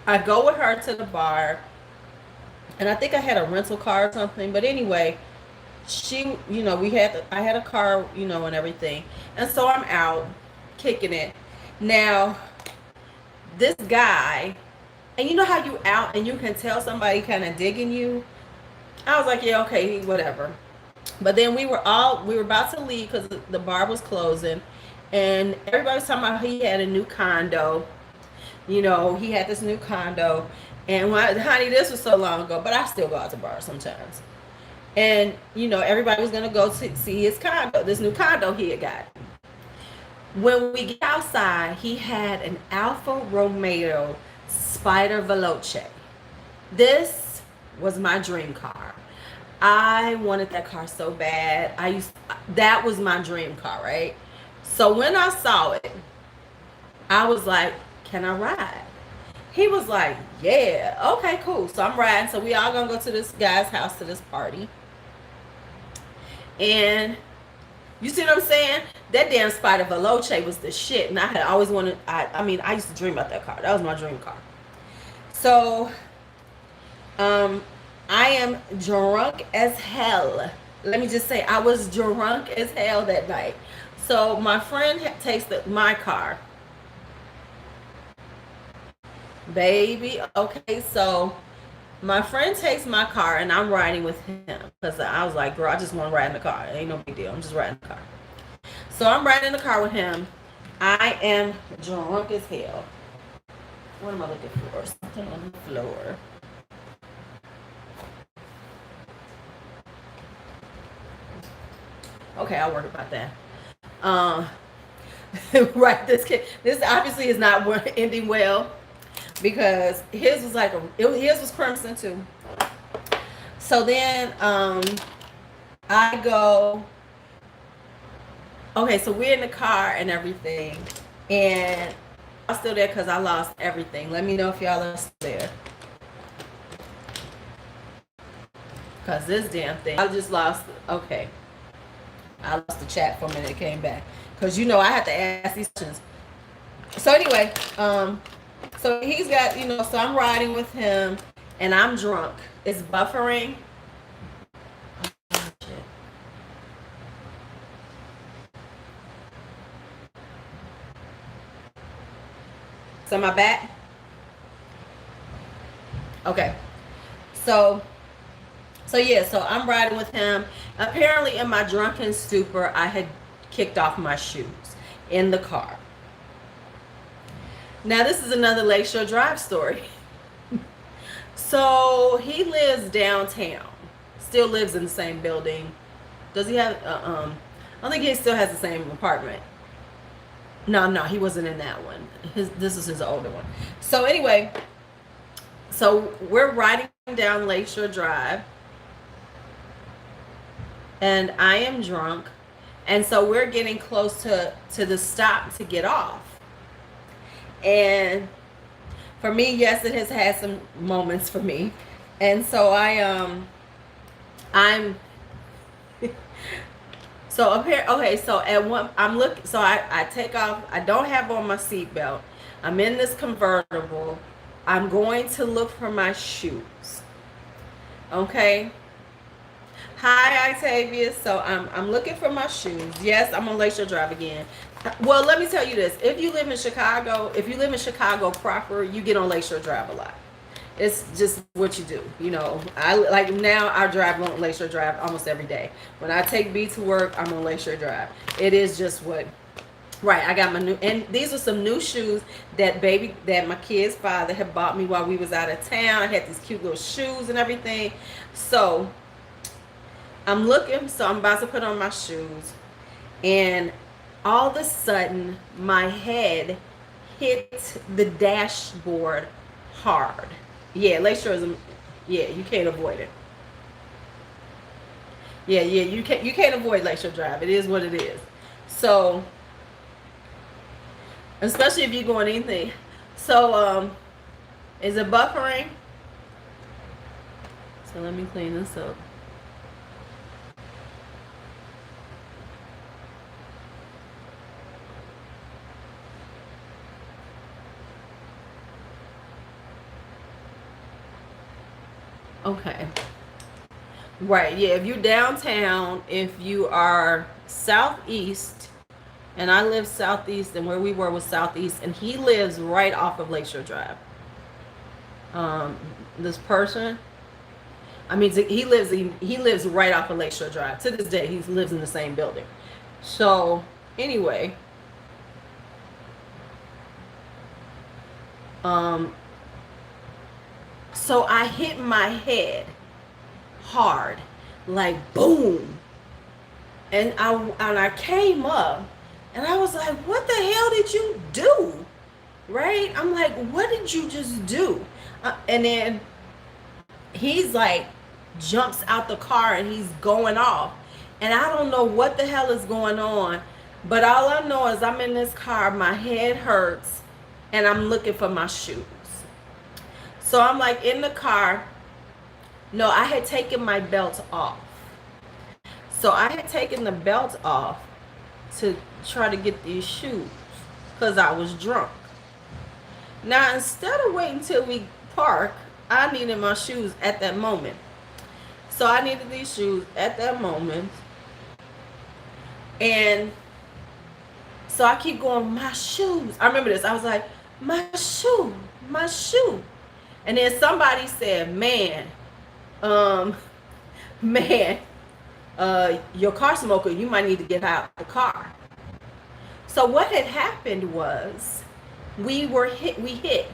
I go with her to the bar, and I think I had a rental car or something. But anyway, I had a car, and everything. And so I'm out kicking it. Now, this guy, and you know how you out and you can tell somebody kind of digging you? I was like, yeah, okay, whatever. But then we were about to leave because the bar was closing, and everybody was talking about he had a new condo. He had this new condo, and honey, this was so long ago, but I still go out to bars sometimes. And everybody was gonna go to see his condo, this new condo he had got. When we get outside, he had an Alfa Romeo Spider Veloce. This was my dream car. I wanted that car so bad. That was my dream car, right? So when I saw it, I was like, can I ride? He was like, yeah, okay, cool. So I'm riding. So we all gonna go to this guy's house to this party. And you see what I'm saying? That damn Spider Veloce was the shit. And I had always wanted, I used to dream about that car. That was my dream car. So, I am drunk as hell. Let me just say, I was drunk as hell that night. So my friend takes my car. Baby, okay, so my friend takes my car and I'm riding with him because I was like, girl, I just want to ride in the car. It ain't no big deal. I'm just riding the car. So I'm riding in the car with him. I am drunk as hell. What am I looking for? Something on the floor. Okay, I'll worry about that. Um, right, this obviously is not ending well, because his was like his was crimson too. So then I go, okay, so we're in the car and everything, and I'm still there because I lost everything. Let me know if y'all are still there, because this damn thing, I just lost. Okay, I lost the chat for a minute. It came back because I had to ask these questions. So anyway, so he's got, so I'm riding with him and I'm drunk. It's buffering. Oh, shit. So am I back? Okay. So yeah, so I'm riding with him. Apparently in my drunken stupor, I had kicked off my shoes in the car. Now this is another Lakeshore Drive story. So he lives downtown, still lives in the same building. Does he have, I don't think he still has the same apartment. No, he wasn't in that one. This is his older one. So anyway, so we're riding down Lakeshore Drive, and I am drunk, and so we're getting close to the stop to get off. And for me, yes, it has had some moments for me, and so I'm so okay, so at one, I'm looking, so I take off, I don't have on my seatbelt, I'm in this convertible, I'm going to look for my shoes. Okay. Hi, Octavia. So I'm looking for my shoes. Yes, I'm on Lakeshore Drive again. Well, let me tell you this. If you live in Chicago proper, you get on Lakeshore Drive a lot. It's just what you do. I like, now I drive on Lakeshore Drive almost every day. When I take B to work, I'm on Lakeshore Drive. It is just what. Right, I got my new, and these are some new shoes that my kid's father had bought me while we was out of town. I had these cute little shoes and everything. So I'm looking, so I'm about to put on my shoes, and all of a sudden my head hit the dashboard hard. Yeah, Lakeshore is, yeah, you can't avoid it. Yeah, you can't avoid Lakeshore Drive. It is what it is. So, especially if you're going anything. So, is it buffering? So let me clean this up. Okay. Right, yeah, if you're downtown, if you are southeast, and I live southeast, and where we were was southeast, and he lives right off of Lakeshore Drive. This person, I mean, he lives right off of Lakeshore Drive. To this day, he lives in the same building. So anyway, so I hit my head hard, like boom, and I came up, and I was like, what the hell did you do? Right? I'm like, what did you just do? And then he's like, jumps out the car, and he's going off, and I don't know what the hell is going on, but all I know is I'm in this car, my head hurts, and I'm looking for my shoes. So I'm like in the car. No, I had taken my belt off. So I had taken the belt off to try to get these shoes because I was drunk. Now, instead of waiting till we park, I needed my shoes at that moment. So I needed these shoes at that moment. And so I keep going, my shoes. I remember this. I was like, my shoe. And then somebody said, man, your car smoker, you might need to get out of the car. So what had happened was we hit.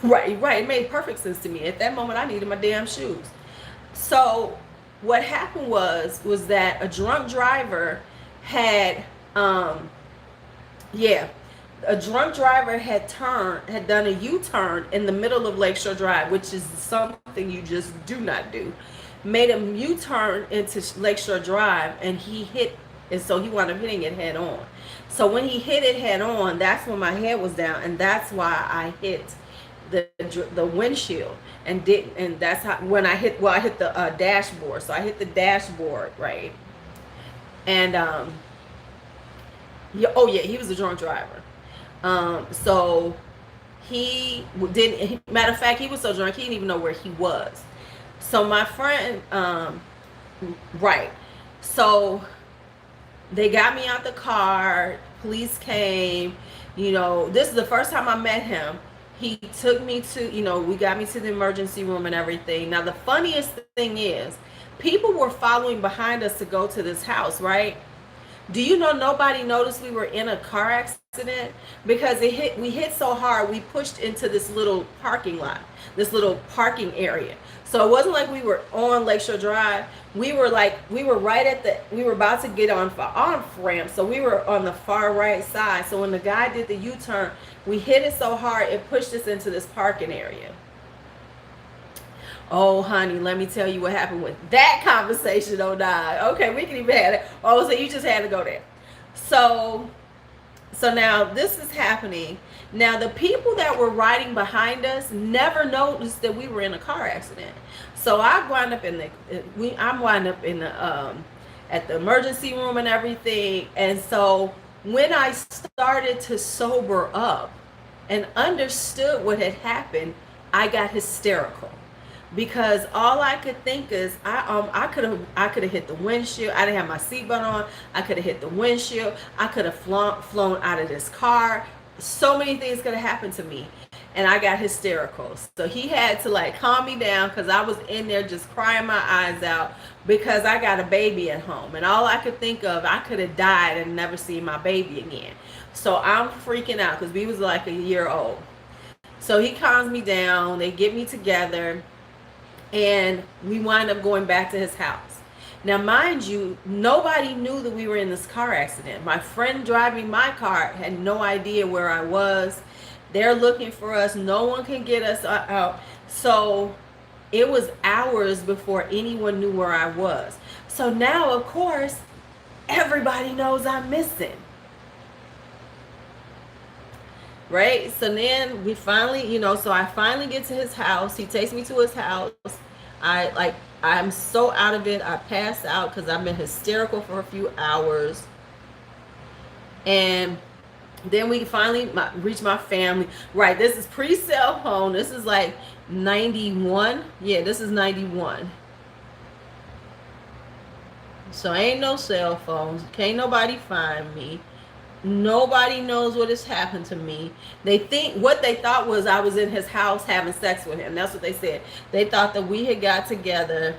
Right. It made perfect sense to me. At that moment, I needed my damn shoes. So what happened was that a drunk driver had yeah, a drunk driver had done a U-turn in the middle of Lakeshore Drive, which is something you just do not do. Made a U-turn into Lakeshore Drive, and so he wound up hitting it head on. So when he hit it head on, that's when my head was down, and that's why I hit the windshield, and that's how when I hit the dashboard. So I hit the dashboard, right? And he was a drunk driver. So he didn't. Matter of fact, he was so drunk he didn't even know where he was. So my friend, right? So they got me out the car. Police came. This is the first time I met him. He took me to, we got me to the emergency room and everything. Now the funniest thing is, people were following behind us to go to this house, right? Do you know nobody noticed we were in a car accident? Because we hit so hard, we pushed into this little parking lot, this little parking area. So it wasn't like we were on Lakeshore Drive. We were about to get on ramp. So we were on the far right side. So when the guy did the U-turn, we hit it so hard, it pushed us into this parking area. Oh, honey, let me tell you what happened with that conversation. Oh, nah. Okay, we can even have it. Oh, so you just had to go there. So now this is happening. Now, the people that were riding behind us never noticed that we were in a car accident. So I'm wound up at the emergency room and everything. And so when I started to sober up and understood what had happened, I got hysterical. Because all I could think is I could have hit the windshield. I didn't have my seatbelt on. I could have hit the windshield. I could have flown out of this car. So many things could have happened to me, and I got hysterical. So he had to calm me down, because I was in there just crying my eyes out because I got a baby at home, and all I could think of, I could have died and never seen my baby again. So I'm freaking out because we was like a year old. So he calms me down. They get me together. And we wind up going back to his house. Now, mind you, nobody knew that we were in this car accident. My friend driving my car had no idea where I was. They're looking for us. No one can get us out. So it was hours before anyone knew where I was. So now, of course, everybody knows I'm missing. Right? So then we finally, so I finally get to his house. He takes me to his house. I'm so out of it. I pass out because I've been hysterical for a few hours. And then we finally reach my family. Right, this is pre-cell phone. This is like 91. Yeah, this is 91. So ain't no cell phones. Can't nobody find me. Nobody knows what has happened to me. What they thought was I was in his house having sex with him. That's what they said. They thought that we had got together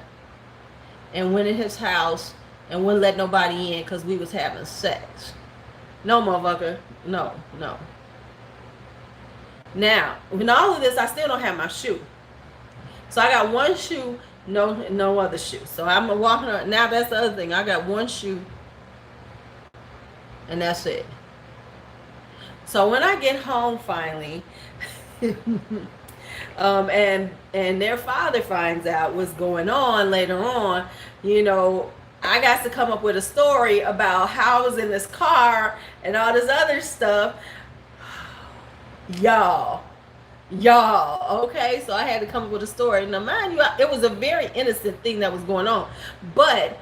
and went in his house and wouldn't let nobody in because we was having sex. No, motherfucker. No. Now, in all of this, I still don't have my shoe. So I got one shoe, no other shoe. So I'm walking around. Now that's the other thing. I got one shoe. And that's it. So when I get home finally, and their father finds out what's going on later on, I got to come up with a story about how I was in this car and all this other stuff. Y'all, okay? So I had to come up with a story. Now, mind you, it was a very innocent thing that was going on. But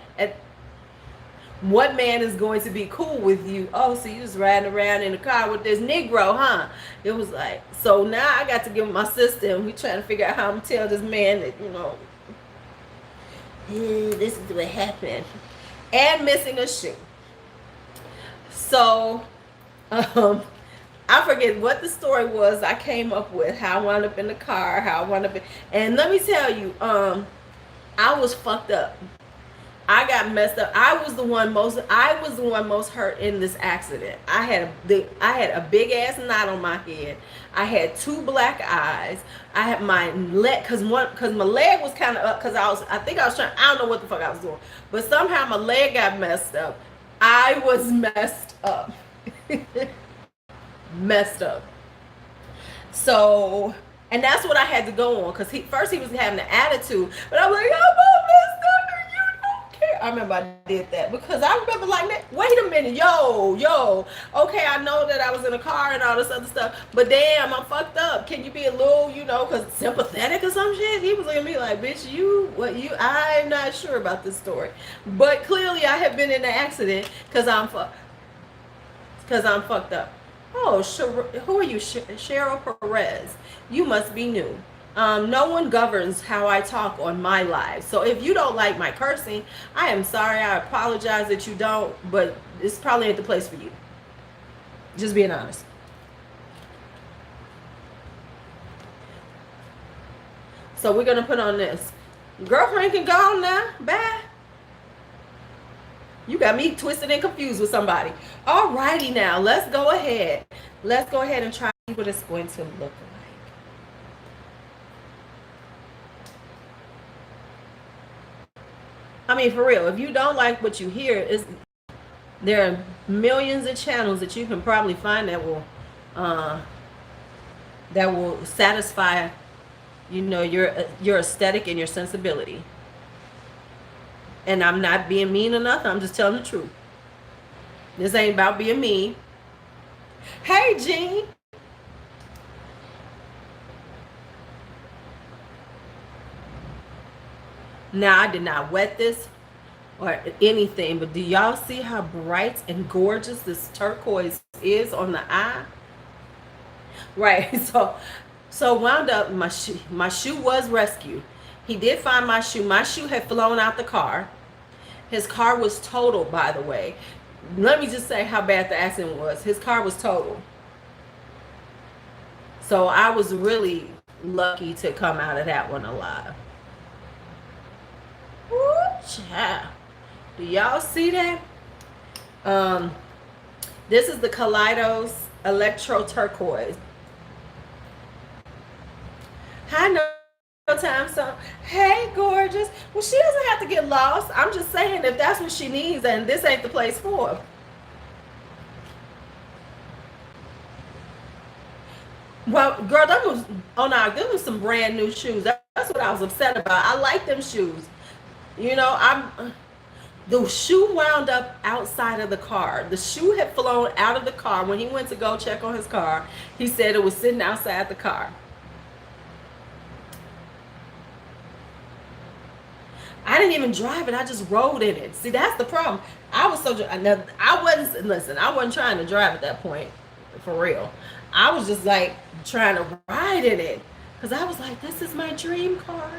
what man is going to be cool with you? Oh, so you was riding around in the car with this Negro, huh? It was like, so now I got to give my sister, and we trying to figure out how I'm tell this man that, this is what happened. And missing a shoe. So, I forget what the story was I came up with, how I wound up in the car, and let me tell you, I was fucked up. I got messed up. I was the one most hurt in this accident. I had a big ass knot on my head. I had 2 black eyes. I had my leg, cause my leg was kind of up, cause I don't know what the fuck I was doing, but somehow my leg got messed up. I was messed up. Messed up. So, and that's what I had to go on, because first he was having an attitude, but I'm like, I'm all messed up and you don't care. I remember I did that because I remember like, wait a minute, yo, okay, I know that I was in a car and all this other stuff, but damn, I'm fucked up. Can you be a little, because sympathetic or some shit? He was looking at me like, bitch, I'm not sure about this story, but clearly I have been in an accident because I'm fucked up. Oh, who are you, Cheryl Perez? You must be new. No one governs how I talk on my live. So if you don't like my cursing, I am sorry. I apologize that you don't, but it's probably ain't the place for you. Just being honest. So we're going to put on this. Girlfriend can go on now. Bye. You got me twisted and confused with somebody. All righty now, let's go ahead. Let's go ahead and try what it's going to look like. I mean, for real, if you don't like what you hear, there are millions of channels that you can probably find that will satisfy, your aesthetic and your sensibility. And I'm not being mean or nothing. I'm just telling the truth. This ain't about being mean. Hey, Jean. Now, I did not wet this or anything, but do y'all see how bright and gorgeous this turquoise is on the eye? Right. So wound up, my shoe was rescued. He did find my shoe. My shoe had flown out the car. His car was totaled, by the way. Let me just say how bad the accident was. His car was totaled. So I was really lucky to come out of that one alive. Ooh, child. Do y'all see that? This is the Kaleidos Electro Turquoise. Hi, No Time Song. Hey, gorgeous. Well, she doesn't have to get lost. I'm just saying, if that's what she needs, and this ain't the place for her. Well, girl, this was some brand new shoes. That's what I was upset about. I like them shoes. The shoe wound up outside of the car. The shoe had flown out of the car. When he went to go check on his car, he said it was sitting outside the car. I didn't even drive it. I just rode in it. See, that's the problem. I wasn't trying to drive at that point, for real. I was just like trying to ride in it, because I was like, this is my dream car.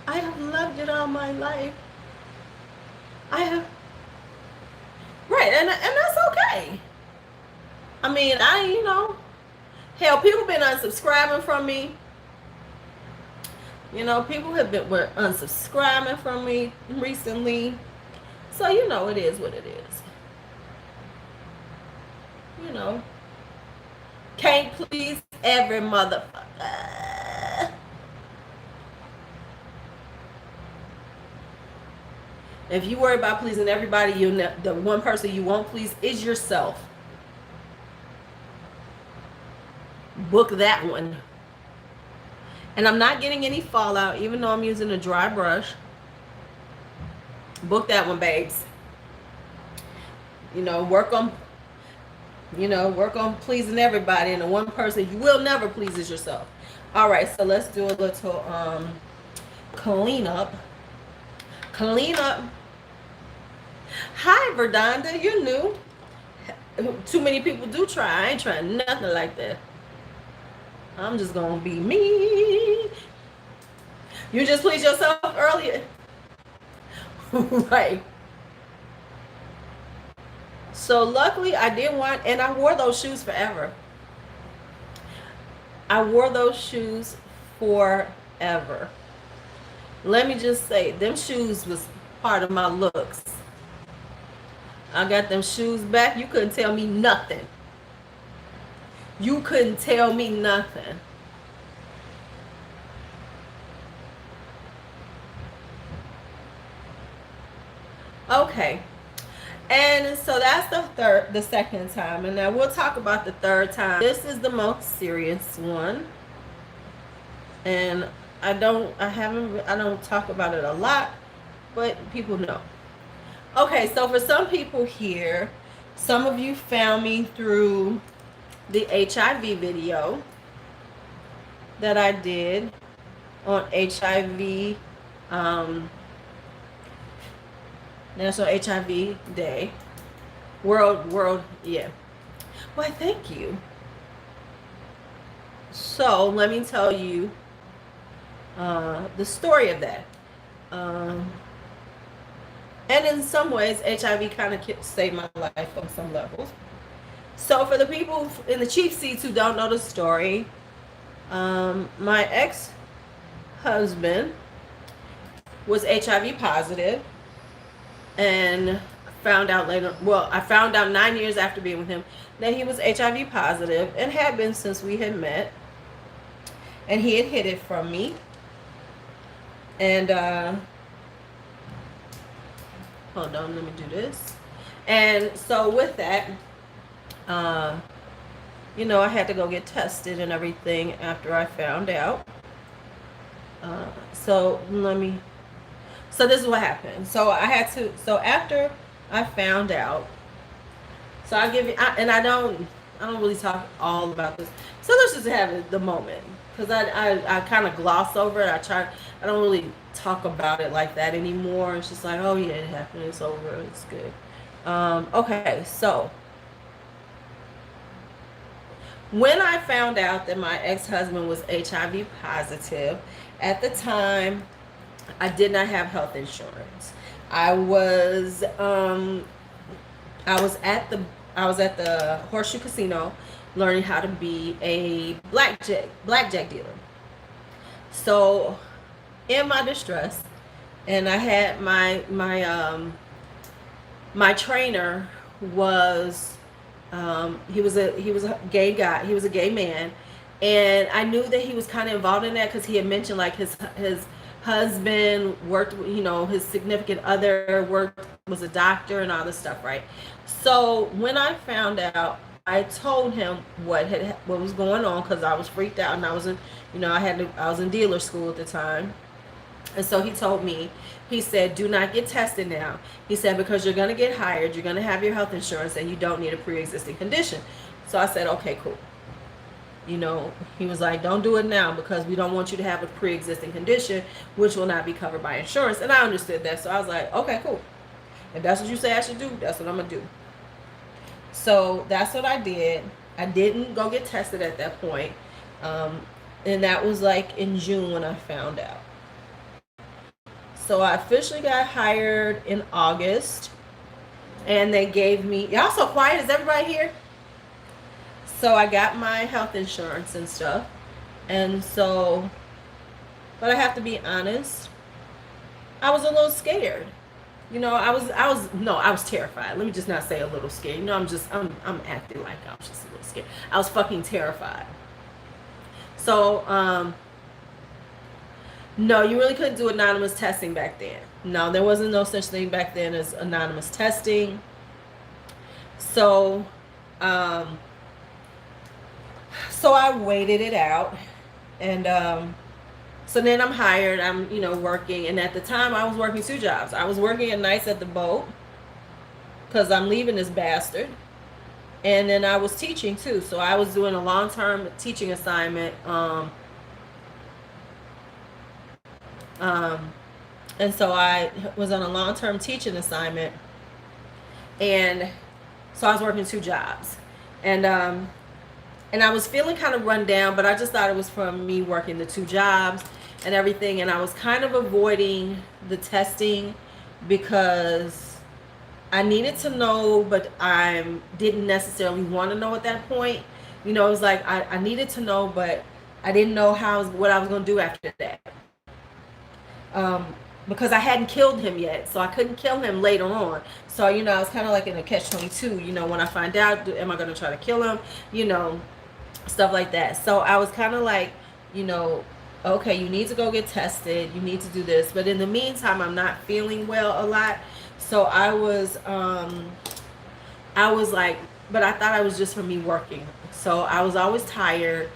I have loved it all my life. Right, and that's okay. I mean, hell, people been unsubscribing from me. People were unsubscribing from me recently. So, it is what it is. Can't please every motherfucker. If you worry about pleasing everybody, the one person you won't please is yourself. Book that one. And I'm not getting any fallout, even though I'm using a dry brush. Book that one, babes. Work on pleasing everybody, and the one person you will never please is yourself. All right, so let's do a little clean up. Hi, Verdonda, you're new. Too many people do try. I ain't trying nothing like that. I'm just gonna be me. You just please yourself earlier. Right. So luckily I didn't want, and I wore those shoes forever. Let me just say, them shoes was part of my looks. I got them shoes back. You couldn't tell me nothing. Okay. And so that's the second time. And now we'll talk about the third time. This is the most serious one. And I don't talk about it a lot, but people know. Okay, so for some people here, some of you found me through the HIV video that I did on HIV, National HIV Day. World, yeah. Why, thank you. So let me tell you the story of that. And in some ways, HIV kind of saved my life on some levels. So for the people in the chief seats who don't know the story, my ex-husband was HIV positive, and found out later, well, I found out 9 years after being with him that he was HIV positive and had been since we had met. And he had hid it from me. And hold on, let me do this. And so with that, you know, I had to go get tested and everything after I found out. So this is what happened. So after I found out, so I don't really talk all about this. So let's just have it the moment, because I kind of gloss over it. I don't really talk about it like that anymore. It's just like, oh yeah, it happened, it's over, it's good. Okay, so when I found out that my ex-husband was HIV positive, at the time I did not have health insurance. I was at the Horseshoe Casino learning how to be a blackjack dealer. So in my distress, and I had my trainer was he was a gay guy. He was a gay man, and I knew that he was kind of involved in that because he had mentioned like his husband worked, you know, his significant other was a doctor and all this stuff, right? So when I found out, I told him what was going on, because I was freaked out, and I was in, you know, I was in dealer school at the time. And so he told me, he said, do not get tested now. He said, because you're going to get hired, you're going to have your health insurance, and you don't need a pre-existing condition. So I said, okay, cool. You know, he was like, don't do it now, because we don't want you to have a pre-existing condition, which will not be covered by insurance. And I understood that. So I was like, okay, cool. If that's what you say I should do, that's what I'm going to do. So that's what I did. I didn't go get tested at that point. And that was like in June when I found out. So I officially got hired in August, and they gave me, y'all so quiet, is everybody here? So I got my health insurance and stuff. And so, but I have to be honest, I was a little scared. You know, I was terrified. Let me just not say a little scared. You know, I'm acting like I was just a little scared. I was fucking terrified. So, no, you really couldn't do anonymous testing back then. No, there wasn't no such thing back then as anonymous testing. So, so I waited it out, and so then I'm hired. I'm, you know, working, and at the time I was working 2 jobs. I was working at nights at the boat because I'm leaving this bastard, and then I was teaching too. So I was doing a long-term teaching assignment. And so I was on a long-term teaching assignment, and so I was working 2 jobs, and I was feeling kind of run down, but I just thought it was from me working the 2 jobs and everything. And I was kind of avoiding the testing because I needed to know, but I didn't necessarily want to know at that point. You know, it was like I needed to know, but I didn't know what I was going to do after that. Because I hadn't killed him yet, so I couldn't kill him later on. So, you know, I was kind of like in a catch-22. You know, when I find out, am I going to try to kill him? You know, stuff like that. So I was kind of like, you know, okay, you need to go get tested. You need to do this. But in the meantime, I'm not feeling well a lot. So I was like, but I thought it was just for me working. So I was always tired,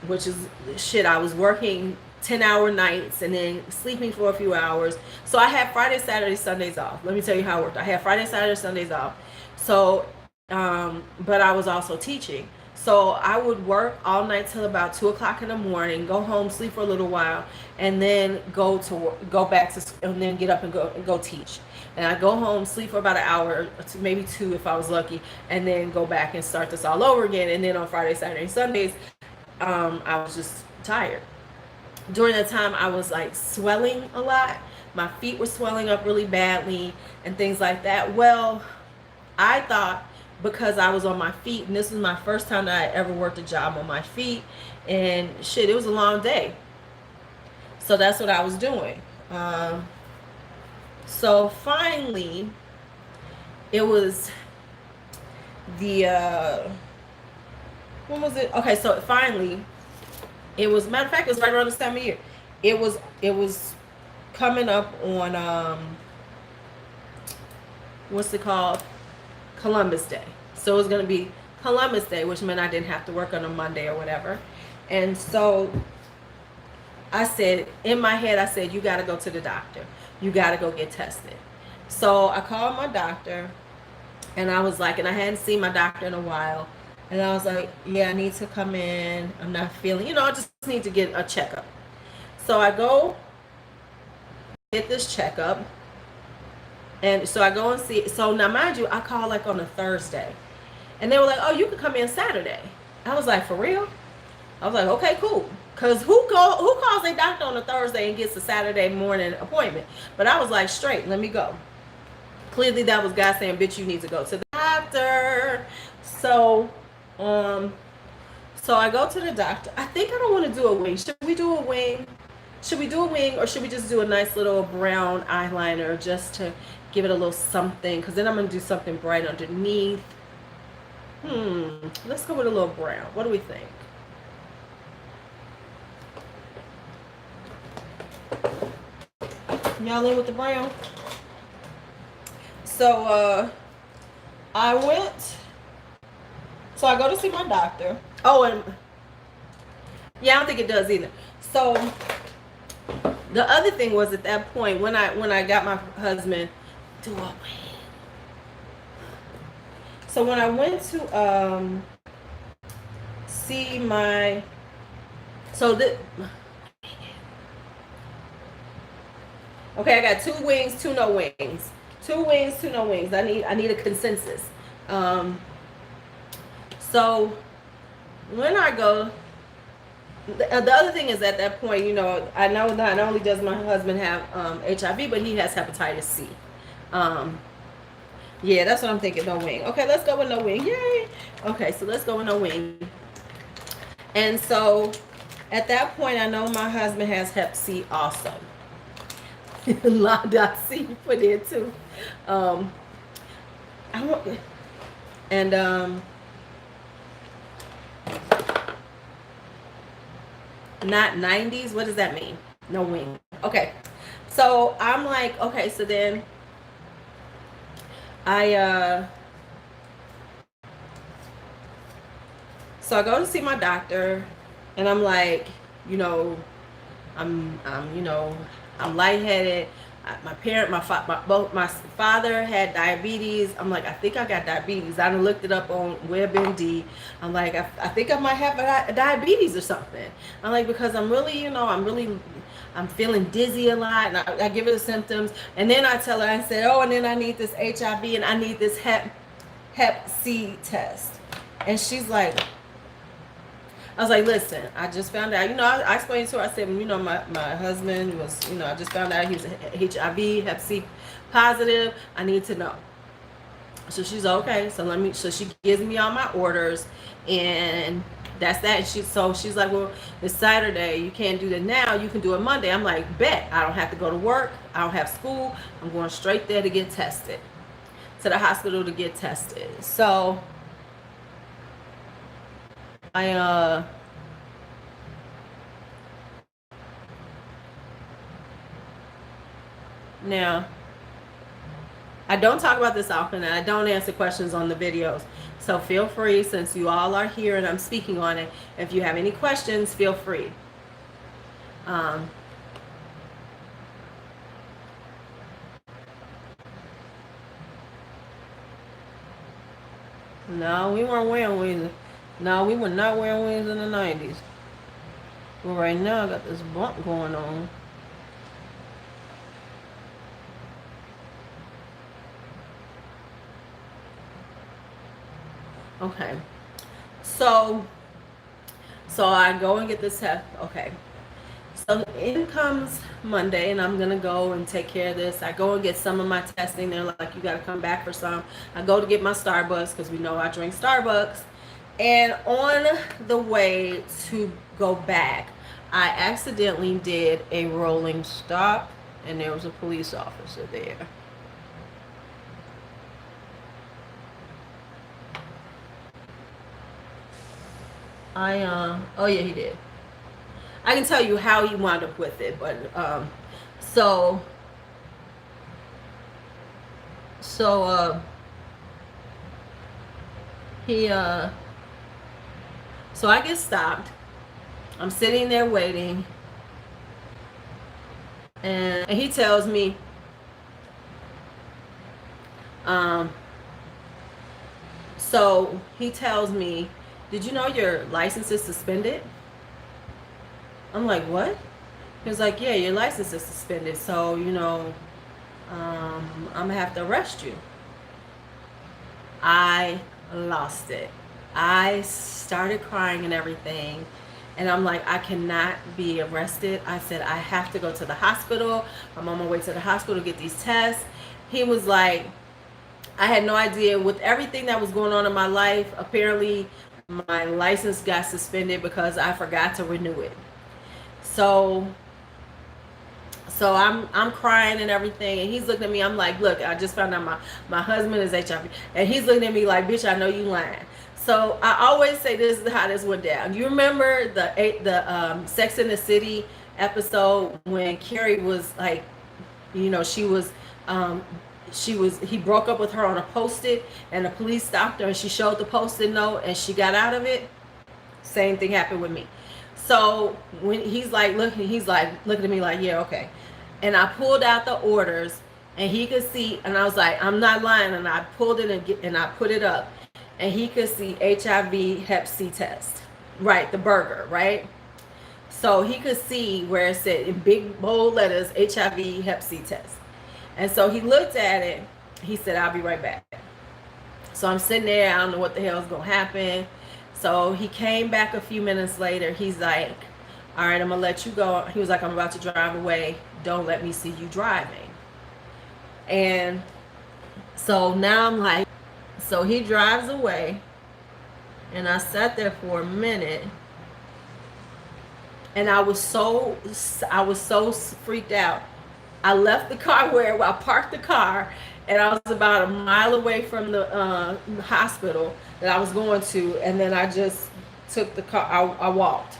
which is shit. I was working 10-hour nights and then sleeping for a few hours. So I had Friday, Saturday, Sundays off. Let me tell you how it worked. I had Friday, Saturday, Sundays off. So, but I was also teaching. So I would work all night till about 2 o'clock in the morning, go home, sleep for a little while, and then go back to, and then get up and go teach. And I go home, sleep for about an hour, maybe two if I was lucky, and then go back and start this all over again. And then on Friday, Saturday, and Sundays, I was just tired. During that time, I was like swelling a lot. My feet were swelling up really badly and things like that. Well, I thought because I was on my feet, and this was my first time that I ever worked a job on my feet, and shit, it was a long day. So that's what I was doing. So finally, it was the when was it? Okay, so finally, it was, matter of fact, it was right around this time of year. It was coming up on what's it called? Columbus Day. So it was gonna be Columbus Day, which meant I didn't have to work on a Monday or whatever. And so I said, in my head, I said, you gotta go to the doctor. You gotta go get tested. So I called my doctor, and I was like, and I hadn't seen my doctor in a while. And I was like, yeah, I need to come in. I'm not feeling, I just need to get a checkup. So I go get this checkup. And so I go and see. So now, mind you, I called like on a Thursday. And they were like, oh, you can come in Saturday. I was like, for real? I was like, okay, cool. Because who calls a doctor on a Thursday and gets a Saturday morning appointment? But I was like, straight, let me go. Clearly that was God saying, bitch, you need to go to the doctor. So, so I go to the doctor. I think I don't want to do a wing. Should we do a wing? Should we do a wing, or should we just do a nice little brown eyeliner just to give it a little something? Because then I'm going to do something bright underneath. Let's go with a little brown. What do we think? Y'all in with the brown? So, I go to see my doctor. Oh, and yeah, I don't think it does either. So the other thing was, at that point, when I got my husband to a wing. So when I went to see my, okay, I got 2 wings, 2 no wings. 2 wings, 2 no wings. I need a consensus. So when I go, the other thing is, at that point, I know not only does my husband have HIV, but he has hepatitis C. Yeah, that's what I'm thinking. No wing. Okay, let's go with no wing. Yay. Okay, so let's go with no wing. And so at that point, I know my husband has hep C also. La.C you put in too. Not 90s. What does that mean? No wing. Okay. So I'm like, okay, so then so I go to see my doctor, and I'm like, I'm lightheaded. Both my father had diabetes. I'm like, I think I got diabetes. I looked it up on WebMD. I'm like, I think I might have diabetes or something. I'm like, because I'm really, I'm feeling dizzy a lot, and I give her the symptoms, and then I tell her, I said, oh, and then I need this HIV, and I need this hep C test. And she's like, I was like, listen, I just found out, I explained to her, I said, my husband was, I just found out he was HIV, hep C positive. I need to know. So she's okay. So she gives me all my orders, and that's that. And she's like, well, it's Saturday. You can't do that now. You can do it Monday. I'm like, bet. I don't have to go to work. I don't have school. I'm going straight there to get tested, to the hospital to get tested. So now I don't talk about this often, and I don't answer questions on the videos. So feel free, since you all are here and I'm speaking on it, if you have any questions, feel free. No, we weren't wearing wings. No, we were not wearing wings in the 90s. But right now, I got this bump going on. Okay. So I go and get this test. Okay. So in comes Monday, and I'm gonna go and take care of this. I go and get some of my testing. They're like, you gotta come back for some. I go to get my Starbucks because we know I drink Starbucks. And on the way to go back, I accidentally did a rolling stop, and there was a police officer there. Oh yeah, he did. I can tell you how he wound up with it, but so he so I get stopped. I'm sitting there waiting, and he tells me, so he tells me, did you know your license is suspended? I'm like, what? He was like, yeah, your license is suspended, so I'm gonna have to arrest you. I lost it. I started crying and everything, and I'm like, I cannot be arrested. I said, I have to go to the hospital. I'm on my way to the hospital to get these tests. He was like, I had no idea. With everything that was going on in my life, apparently my license got suspended because I forgot to renew it. So I'm crying and everything, and he's looking at me. I'm like, look, I just found out my husband is HIV, and he's looking at me like, bitch, I know you lying. So I always say this is how this went down. You remember the Sex in the City episode when Carrie was like, he broke up with her on a Post-it, and the police stopped her, and she showed the Post-it note, and she got out of it. Same thing happened with me. So when he's looking at me like, yeah, okay. And I pulled out the orders, and he could see, and I was like, I'm not lying. And I pulled it and I put it up, and he could see HIV Hep C test, right? The burger, right? So he could see where it said in big bold letters, HIV Hep C test. And so he looked at it. He said, I'll be right back. So I'm sitting there. I don't know what the hell is going to happen. So he came back a few minutes later. He's like, all right, I'm going to let you go. He was like, I'm about to drive away. Don't let me see you driving. And so now I'm like, so he drives away. And I sat there for a minute. And I was so freaked out. I left the car I parked the car, and I was about a mile away from the hospital that I was going to, and then I just took the car. I walked.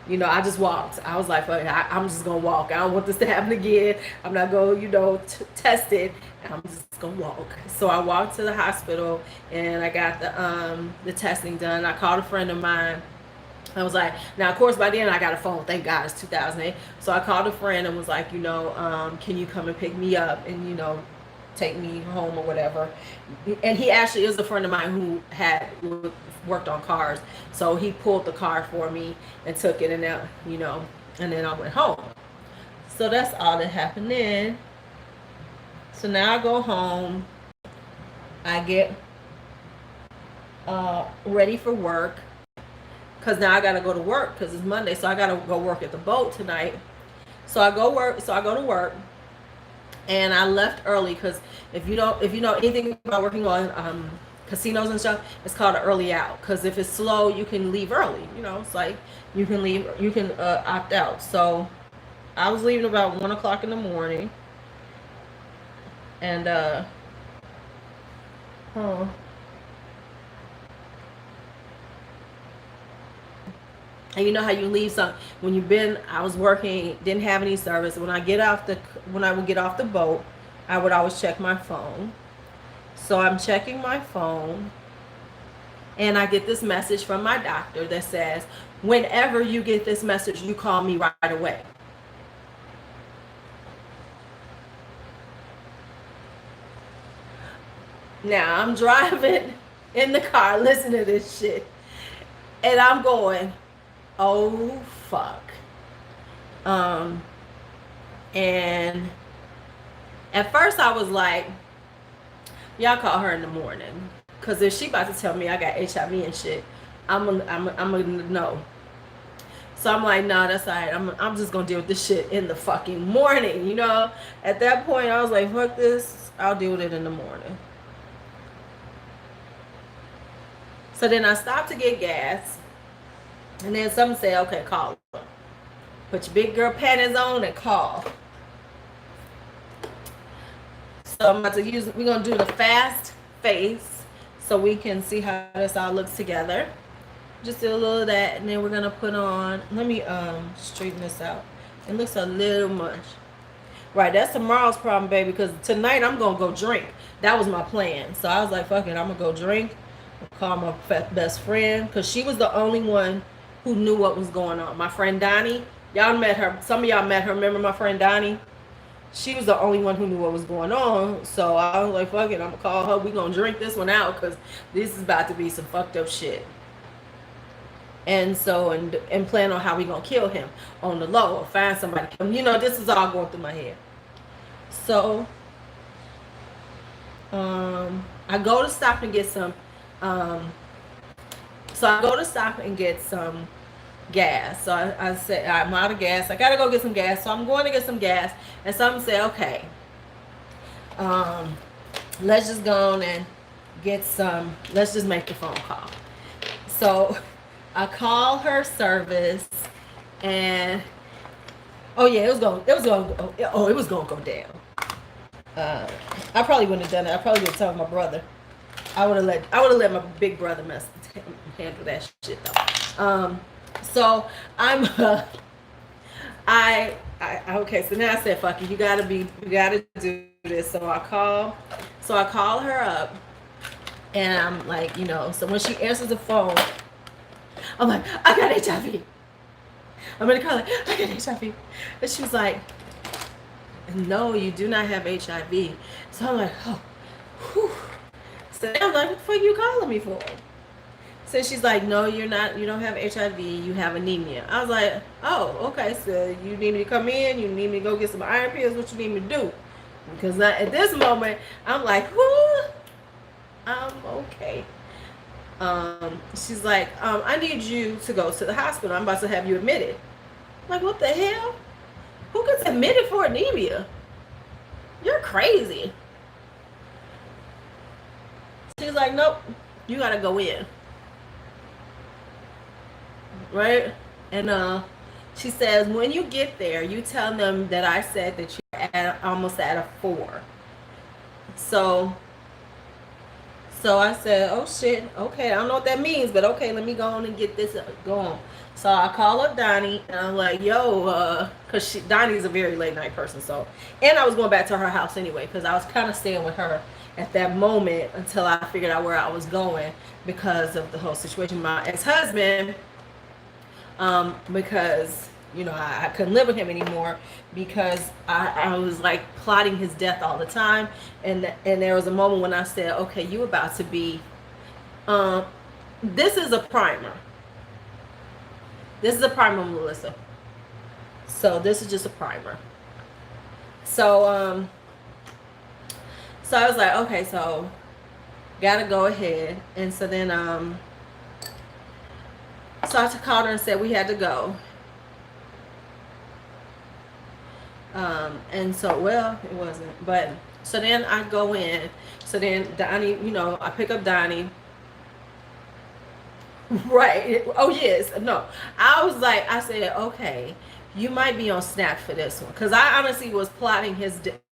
I just walked. I was like, I'm just gonna walk. I don't want this to happen again. I'm not gonna, test it. I'm just gonna walk. So I walked to the hospital, and I got the testing done. I called a friend of mine. I was like, now of course by then I got a phone, thank God, it's 2008. So I called a friend and was like, can you come and pick me up and take me home or whatever. And he actually is a friend of mine who had worked on cars, so he pulled the car for me and took it, and now and then I went home. So that's all that happened then. So now I go home, I get ready for work. Because now I got to go to work because it's Monday. So I got to go work at the boat tonight. So I go to work. And I left early because if you know anything about working on casinos and stuff, it's called an early out. Because if it's slow, you can leave early. It's like you can opt out. So I was leaving about 1 o'clock in the morning. And and you know how you leave some when I was working, didn't have any service. When I would get off the boat, I would always check my phone. So I'm checking my phone, and I get this message from my doctor that says, whenever you get this message, you call me right away. Now I'm driving in the car listening to this shit, and I'm going, oh fuck. And at first I was like, y'all call her in the morning, because if she about to tell me I got HIV and shit, I'm gonna know. So I'm like, nah, that's all right. I'm just gonna deal with this shit in the fucking morning, you know. At that point I was like, fuck this, I'll deal with it in the morning. So then I stopped to get gas, and then someone said, okay, call her. Put your big girl panties on and call. So I'm about to use, we're going to do the fast face so we can see how this all looks together. Just do a little of that, and then we're going to put on, let me straighten this out. It looks a little much. Right, that's tomorrow's problem, baby, because tonight I'm going to go drink. That was my plan. So I was like, fuck it, I'm going to go drink. I'll call my best friend, because she was the only one who knew what was going on. My friend Donnie, y'all met her. Some of y'all met her. Remember my friend Donnie? She was the only one who knew what was going on. So I was like, fuck it, I'm going to call her. We're going to drink this one out, because this is about to be some fucked up shit. And so, and plan on how we going to kill him on the low, or find somebody. You know, this is all going through my head. So, I go to stop and get some, gas. So I said, I'm out of gas. I got to go get some gas. So I'm going to get some gas. And someone said, okay, let's just go on and get some, let's just make the phone call. So I call her service, and it was going to go down. I probably wouldn't have done it. I probably would have told my brother. I would have let my big brother handle that shit though. So I'm okay, so now I said, fuck it, you gotta do this. So I call her up, and I'm like, you know, so when she answers the phone, I'm like, I got HIV. I'm gonna call her, I got HIV. And she's like, no, you do not have HIV. So I'm like, oh, whew. So I'm like, what the fuck are you calling me for? So she's like, no, you're not, you don't have HIV, you have anemia. I was like, oh, okay, so you need me to come in, you need me to go get some iron pills, what you need me to do? Because at this moment, I'm like, whoo, I'm okay. She's like, I need you to go to the hospital. I'm about to have you admitted. I'm like, what the hell? Who gets admitted for anemia? You're crazy. She's like, nope, you gotta go in. Right? And she says, when you get there, you tell them that I said that you're almost at a 4. So I said, oh shit, okay, I don't know what that means, but okay, let me go on and get this going. So I call up Donnie, and I'm like, yo, because Donnie's a very late night person, so, and I was going back to her house anyway, because I was kind of staying with her at that moment until I figured out where I was going because of the whole situation with my ex-husband, because, you know, I couldn't live with him anymore because I was like plotting his death all the time, and there was a moment when I said, okay, you about to be, this is a primer. This is a primer, Melissa. So this is just a primer. So I was like, okay, so gotta go ahead. And so then so I called her and said we had to go. And so, well, it wasn't, but so then I go in. So then Donnie, you know, I pick up Donnie. Right. Oh yes. No. I was like, I said, okay, you might be on snap for this one, because I honestly was plotting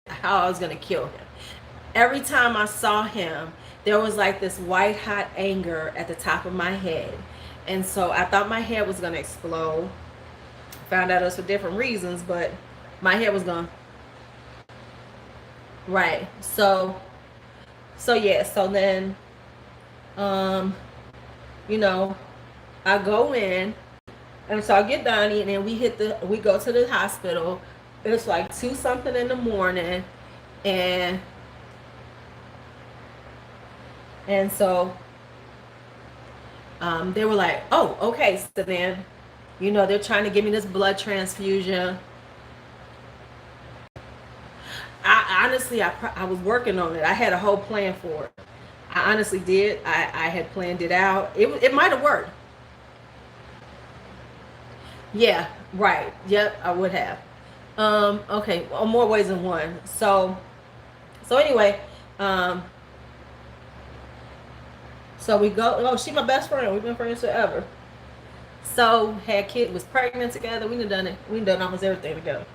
how I was gonna kill him. Every time I saw him, there was like this white hot anger at the top of my head, and so I thought my head was gonna explode. Found out it was for different reasons, but my head was gonna. Right. So yeah, so then you know, I go in, and so I get Donnie, and then we go to the hospital. It's like 2 something in the morning, and so they were like, oh, okay. So then, they're trying to give me this blood transfusion. I honestly, I was working on it. I had a whole plan for it. I honestly did. I had planned it out. It might have worked. Yeah, right. Yep, I would have. Okay, well, more ways than one. So anyway, um, so we go. Oh, she my best friend. We've been friends forever. So had kid, was pregnant together. We done it. We done almost everything together.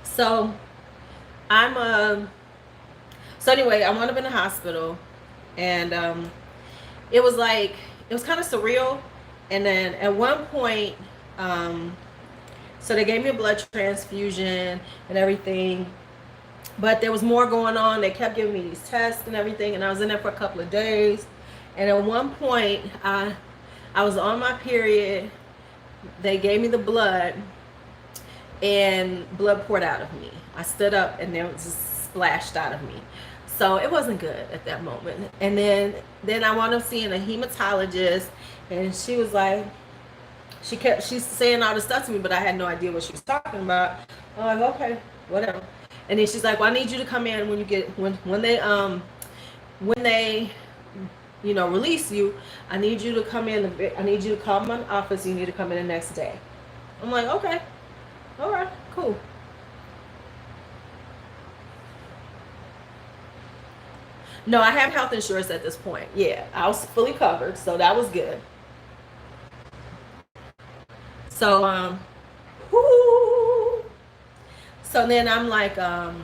So I'm So anyway, I wound up in the hospital, and it was like it was kind of surreal. And then at one point, um, so they gave me a blood transfusion and everything, but there was more going on. They kept giving me these tests and everything, and I was in there for a couple of days. And at one point, I was on my period. They gave me the blood, and blood poured out of me. I stood up, and then it just splashed out of me. So it wasn't good at that moment. And then I wound up seeing a hematologist, and she was like, she's saying all this stuff to me, but I had no idea what she was talking about. I'm like, okay, whatever. And then she's like, well, I need you to come in when you get when they release you. I need you to come in. I need you to call my office. You need to come in the next day. I'm like, okay, all right, cool. No, I have health insurance at this point. Yeah, I was fully covered, so that was good. So whoo. So then I'm like, let's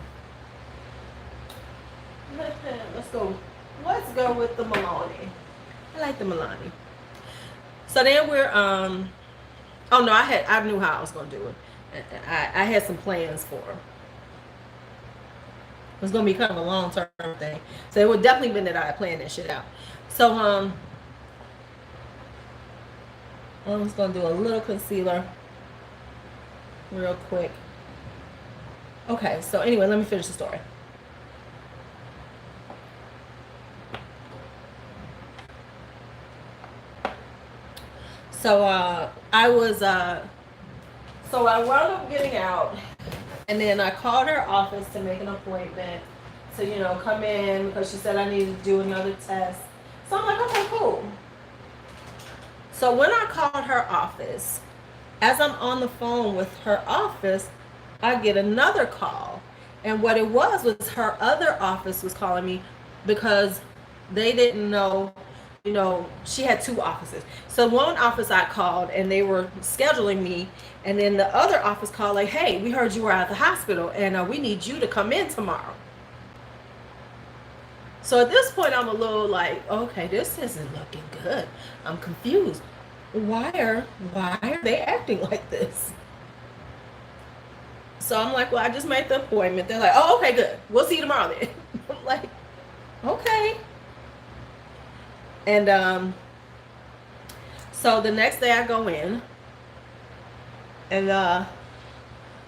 go. Let's go with the Milani. I like the Milani. So then we're oh no, I knew how I was gonna do it. I had some plans for it. It was gonna be kind of a long term thing. So it would definitely been that I had planned that shit out. So I'm just gonna do a little concealer real quick. Okay, so anyway, let me finish the story. So I was so I wound up getting out, and then I called her office to make an appointment to come in, because she said I needed to do another test. So I'm like, okay, cool. So when I called her office, as I'm on the phone with her office, I get another call. And what it was her other office was calling me because they didn't know, she had 2 offices. So one office I called, and they were scheduling me. And then the other office called like, hey, we heard you were at the hospital, and we need you to come in tomorrow. So at this point, I'm a little like, okay, this isn't looking good. I'm confused. Why are they acting like this? So I'm like, well, I just made the appointment. They're like, oh, okay, good. We'll see you tomorrow then. I'm like, okay. And so the next day I go in, and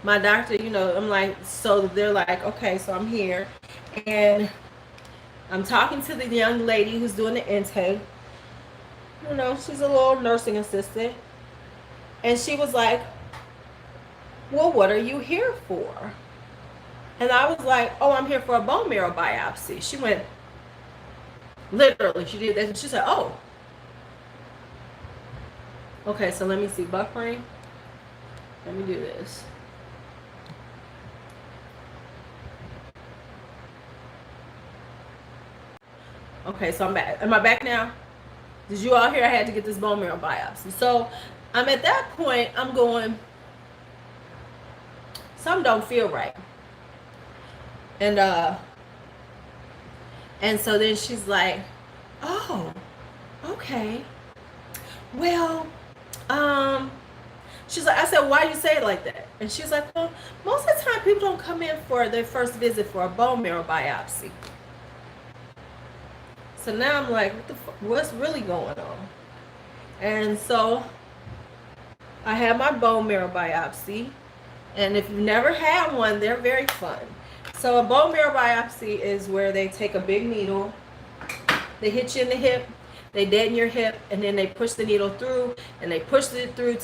my doctor, I'm like, so they're like, okay, so I'm here, and I'm talking to the young lady who's doing the intake. She's a little nursing assistant. And she was like, well, what are you here for? And I was like, oh, I'm here for a bone marrow biopsy. She went, literally, she did that. And she said, oh. Okay, so let me see. Buffering. Let me do this. Okay, so I'm back. Am I back now? Did you all hear I had to get this bone marrow biopsy? So I'm at that point, I'm going, something don't feel right. And so then she's like, oh, okay. Well, She's like, I said, why you say it like that? And she's like, well, most of the time people don't come in for their first visit for a bone marrow biopsy. So now I'm like, what's really going on? And so I had my bone marrow biopsy. And if you've never had one, they're very fun. So a bone marrow biopsy is where they take a big needle, they hit you in the hip, they deaden your hip, and then they push the needle through, and they push it through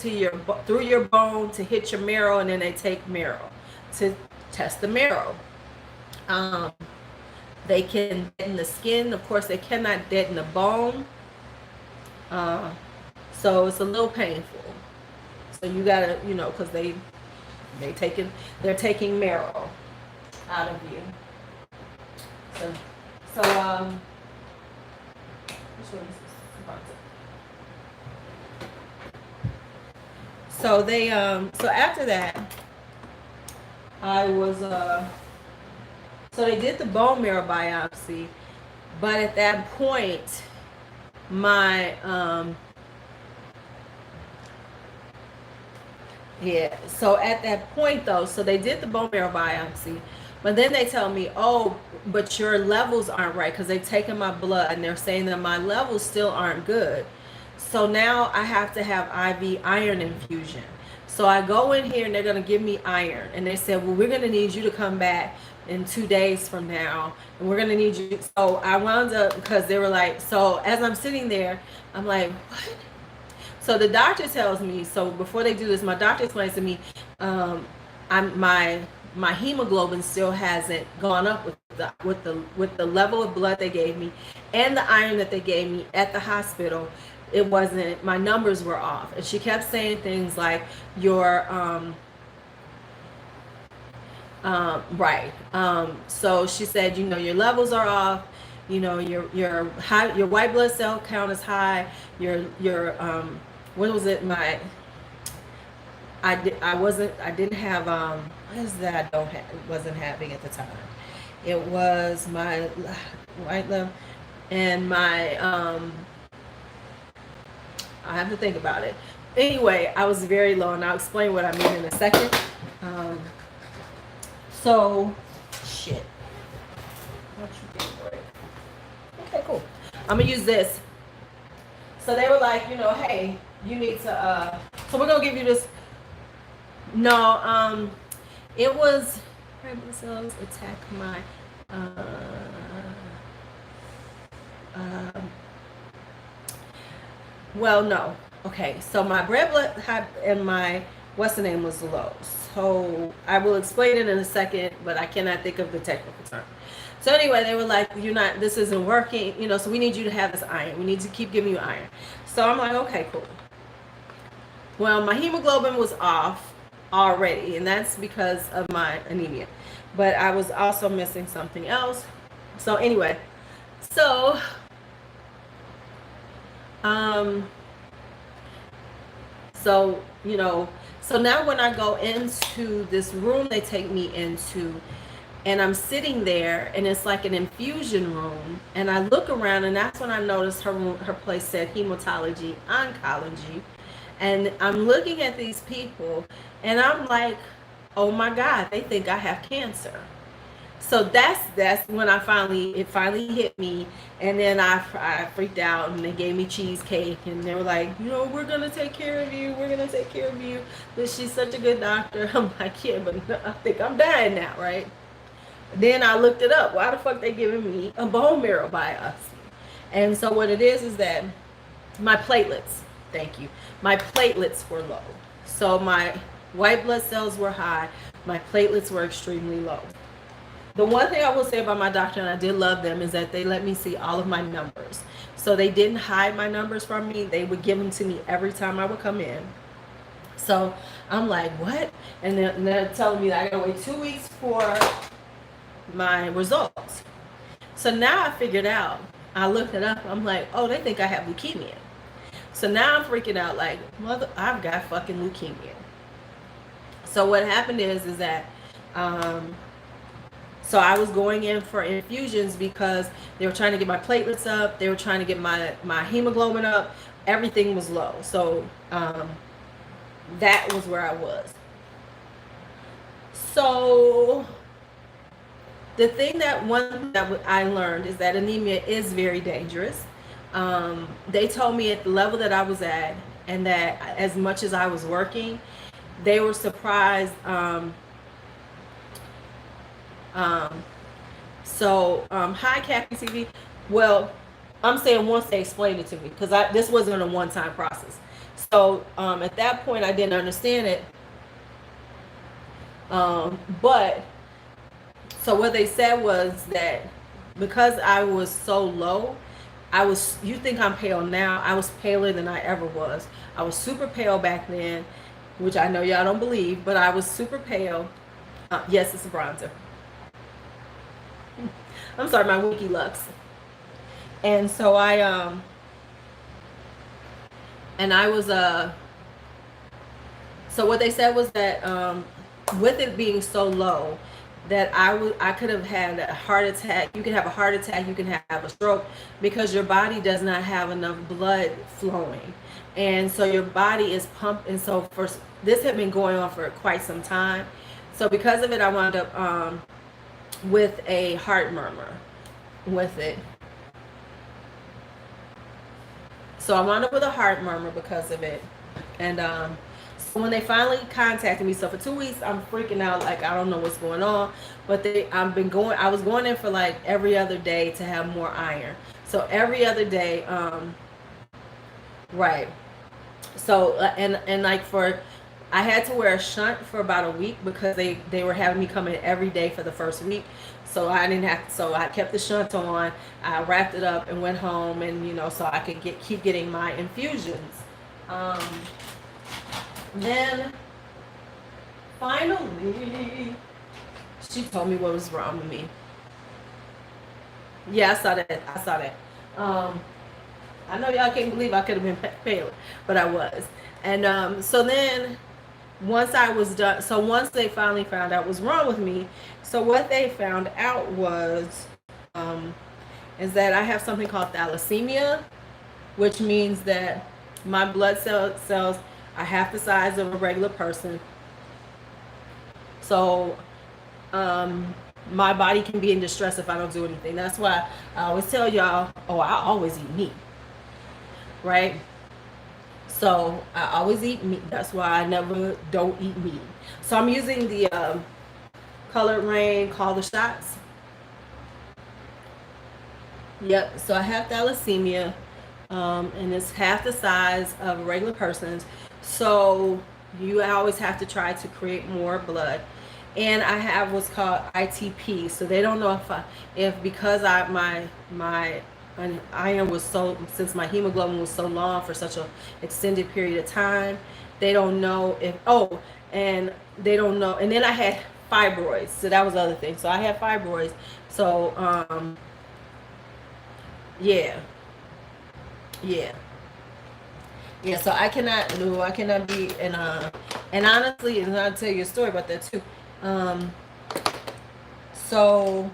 your bone to hit your marrow, and then they take marrow to test the marrow. They can deaden the skin. Of course, they cannot deaden the bone. So it's a little painful. So you gotta, because they're taking marrow out of you. So which one is this? So they so after that, I was so they did the bone marrow biopsy, but at that point, my yeah, so at that point though, so they did the bone marrow biopsy, but then they tell me, oh, but your levels aren't right, because they've taken my blood and they're saying that my levels still aren't good. So now I have to have IV iron infusion. So I go in here and they're going to give me iron. And they said, well, we're going to need you to come back in 2 days from now. And we're going to need you. So I wound up, because they were like, so as I'm sitting there, I'm like, what? So the doctor tells me, so before they do this, my doctor explains to me, my hemoglobin still hasn't gone up with the level of blood they gave me and the iron that they gave me at the hospital. It wasn't, my numbers were off. And she kept saying things like, your right. So she said, your levels are off, your high, your white blood cell count is high, your what was it, I didn't have what is that wasn't having at the time. It was my white blood and my I have to think about it. Anyway, I was very low, and I'll explain what I mean in a second. So shit. What you doing, boy? Okay, cool. I'm gonna use this. So they were like, hey, you need to so we're gonna give you this. No, it was red blood cells attack my well, no. Okay, so my red blood and my what's the name was low. So I will explain it in a second, but I cannot think of the technical term. So anyway, they were like, this isn't working, so we need you to have this iron. We need to keep giving you iron. So I'm like, okay, cool. Well, my hemoglobin was off already, and that's because of my anemia. But I was also missing something else. So anyway, so so now when I go into this room they take me into, and I'm sitting there, and it's like an infusion room, and I look around, and that's when I noticed her place said hematology oncology, and I'm looking at these people, and I'm like, oh my God, they think I have cancer. So that's when it finally hit me, and then I freaked out, and they gave me cheesecake, and they were like, we're gonna take care of you, but she's such a good doctor. I'm like, yeah, but I think I'm dying now, right? Then I looked it up. Why the fuck they giving me a bone marrow biopsy? And so what it is that my platelets, thank you, my platelets were low. So my white blood cells were high, my platelets were extremely low. The one thing I will say about my doctor, and I did love them, is that they let me see all of my numbers. So they didn't hide my numbers from me. They would give them to me every time I would come in. So I'm like, what? And they're telling me that I gotta wait 2 weeks for my results. So now I figured out, I looked it up, I'm like, oh, they think I have leukemia. So now I'm freaking out like, I've got fucking leukemia. So what happened is that so I was going in for infusions because they were trying to get my platelets up. They were trying to get my hemoglobin up. Everything was low. So That was where I was. So the thing that I learned is that anemia is very dangerous. They told me at the level that I was at, and that as much as I was working, they were surprised. Um, Hi, Kathy TV. Well, I'm saying once they explained it to me, because this wasn't a one-time process. So at that point, I didn't understand it. But so what they said was that because I was so low, you think I'm pale now, I was paler than I ever was. I was super pale back then, which I know y'all don't believe, but I was super pale. Yes, it's a bronzer. I'm sorry, my Wiki Lux. And so I was so what they said was that with it being so low, that I could have had a heart attack. You can have a heart attack, you can have a stroke, because your body does not have enough blood flowing. And so your body is pumped. And so for this had been going on for quite some time. So because of it, I wound up with a heart murmur with it. So I wound up with a heart murmur because of it. And so when they finally contacted me, so for 2 weeks I'm freaking out, like I don't know what's going on. But I was going in for like every other day to have more iron. So every other day, right. So and like I had to wear a shunt for about a week because they were having me come in every day for the first week. So I didn't have so I kept the shunt on. I wrapped it up and went home, and so I could keep getting my infusions. Then finally she told me what was wrong with me. Yeah, I saw that. I know y'all can't believe I could have been paler, but I was. And so then once I was done, so once they finally found out what was wrong with me, so what they found out was is that I have something called thalassemia, which means that my blood cells are half the size of a regular person. So my body can be in distress if I don't do anything. That's why I always tell y'all, I always eat meat, right? So I always eat meat. That's why I never don't eat meat. So I'm using the Colored Rain Call the Shots. Yep. So I have thalassemia, and it's half the size of a regular person's. So you always have to try to create more blood. And I have what's called ITP. So they don't know if because my iron was since my hemoglobin was so long for such an extended period of time, they don't know and they don't know. And then I had fibroids, so that was the other thing. So I had fibroids. So yeah. So I cannot be and honestly, and I'll tell you a story about that too. So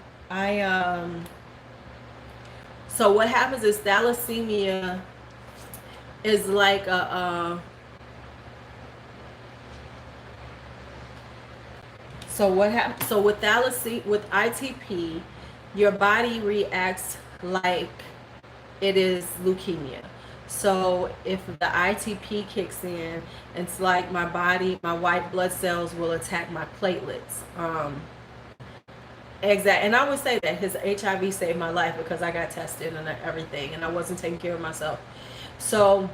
so what happens is thalassemia is like so what happens? So with ITP, your body reacts like it is leukemia. So if the ITP kicks in, it's like my white blood cells will attack my platelets. Exactly. And I would say that his HIV saved my life because I got tested and everything, and I wasn't taking care of myself. So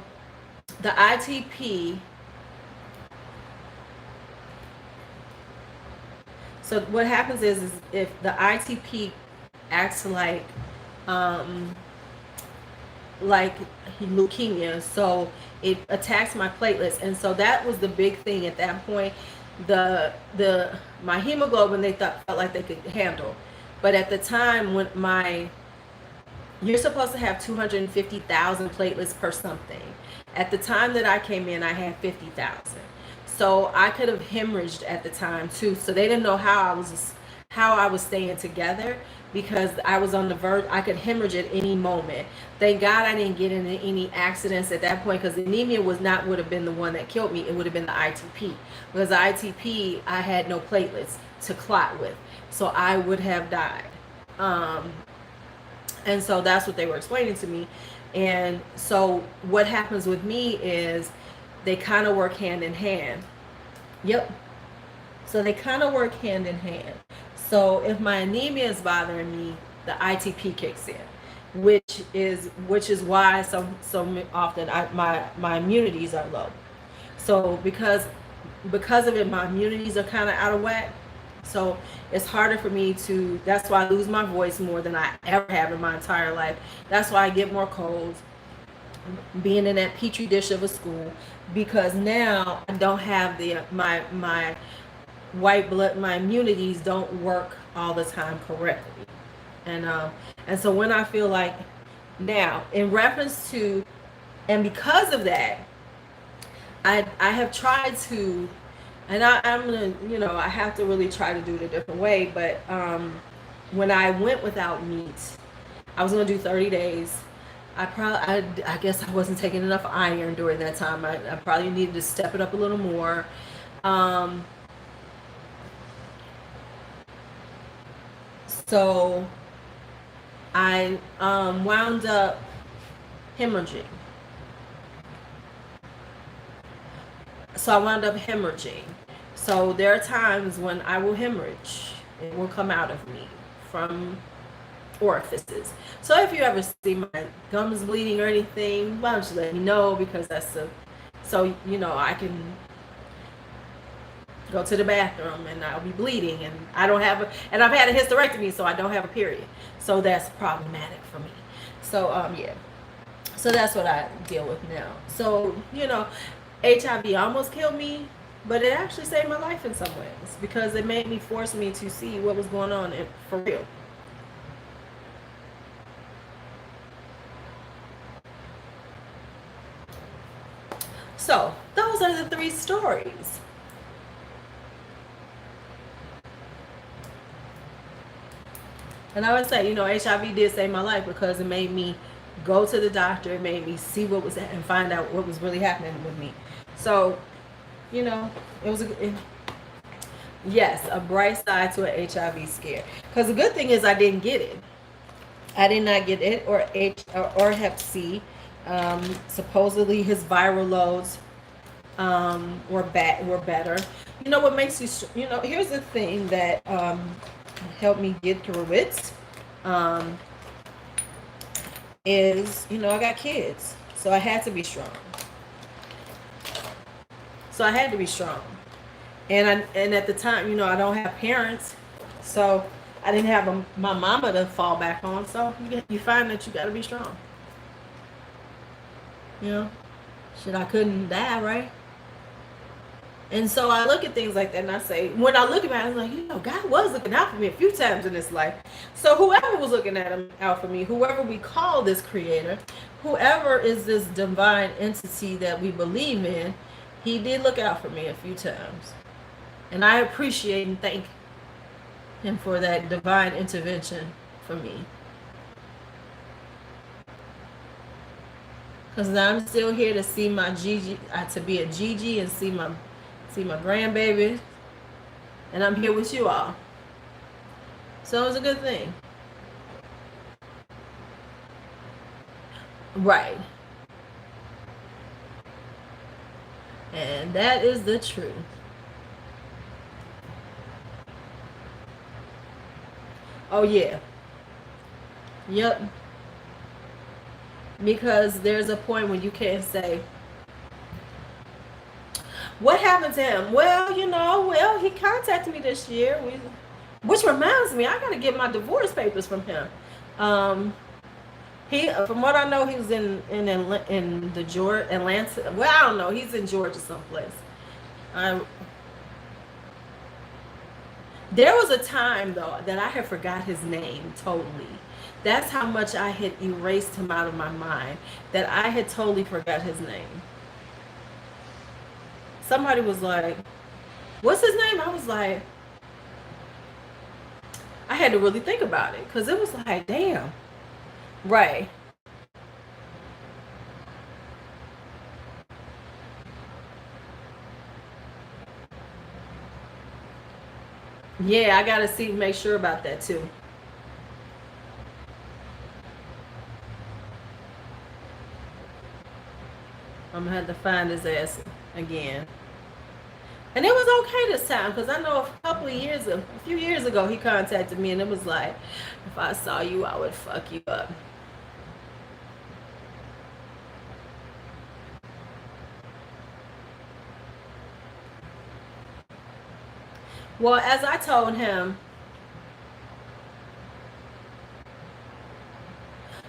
the ITP. So what happens is if the ITP acts like leukemia, so it attacks my platelets. And so that was the big thing at that point. My hemoglobin they felt like they could handle, but at the time when you're supposed to have 250,000 platelets per something. At the time that I came in, I had 50,000. So I could have hemorrhaged at the time too. So they didn't know how I was staying together. because I was on the verge. I could hemorrhage at any moment. Thank God I didn't get into any accidents at that point, because anemia would have been the one that killed me. It would have been the ITP, because the ITP, I had no platelets to clot with, so I would have died. And so that's what they were explaining to me. And so what happens with me is they kind of work hand in hand. Yep. So they kind of work hand in hand. So if my anemia is bothering me, the ITP kicks in, which is why so often my immunities are low. So because of it, my immunities are kind of out of whack. So it's harder for me to, that's why I lose my voice more than I ever have in my entire life. That's why I get more colds, being in that petri dish of a school, because now I don't have my white blood, my immunities don't work all the time correctly. And so when I feel like, now in reference to, and because of that, I have tried to, and I'm gonna, I have to really try to do it a different way. But when I went without meat, I was gonna do 30 days. I guess I wasn't taking enough iron during that time. I probably needed to step it up a little more. So I wound up hemorrhaging. So there are times when I will hemorrhage. It will come out of me from orifices. So if you ever see my gums bleeding or anything, why don't you let me know, because so I can go to the bathroom and I'll be bleeding, and I've had a hysterectomy, so I don't have a period. So that's problematic for me. So yeah. So that's what I deal with now. So, HIV almost killed me, but it actually saved my life in some ways, because it forced me to see what was going on for real. So those are the 3 stories. And I would say, HIV did save my life, because it made me go to the doctor. It made me see what was and find out what was really happening with me. So, it was a bright side to an HIV scare. Because the good thing is I didn't get it. I did not get it, or Hep C. Supposedly his viral loads were better. What makes you, here's the thing that helped me get through it, is, I got kids, so I had to be strong. And at the time, I don't have parents, so I didn't have my mama to fall back on. So you find that you got to be strong. Shit, I couldn't die, right? And so I look at things like that, and I say, when I look at it, I'm like, God was looking out for me a few times in this life. So whoever was looking out for me, whoever we call this creator, whoever is this divine entity that we believe in, he did look out for me a few times. And I appreciate and thank him for that divine intervention for me. Because I'm still here to see my Gigi, to be a Gigi, and see my grandbaby, and I'm here with you all. So it was a good thing. Right. And that is the truth. Oh yeah. Yep. Because there's a point when you can't say, what happened to him? Well, he contacted me this year. Which reminds me, I got to get my divorce papers from him. He, from what I know, he was in the Georgia, Atlanta. Well, I don't know. He's in Georgia someplace. There was a time, though, that I had forgot his name totally. That's how much I had erased him out of my mind, that I had totally forgot his name. Somebody was like, what's his name? I was like, I had to really think about it because it was like, damn. Right. Yeah, I gotta make sure about that too. I'm gonna have to find his ass again. And it was okay this time because I know a few years ago, he contacted me and it was like, if I saw you, I would fuck you up. Well, as I told him,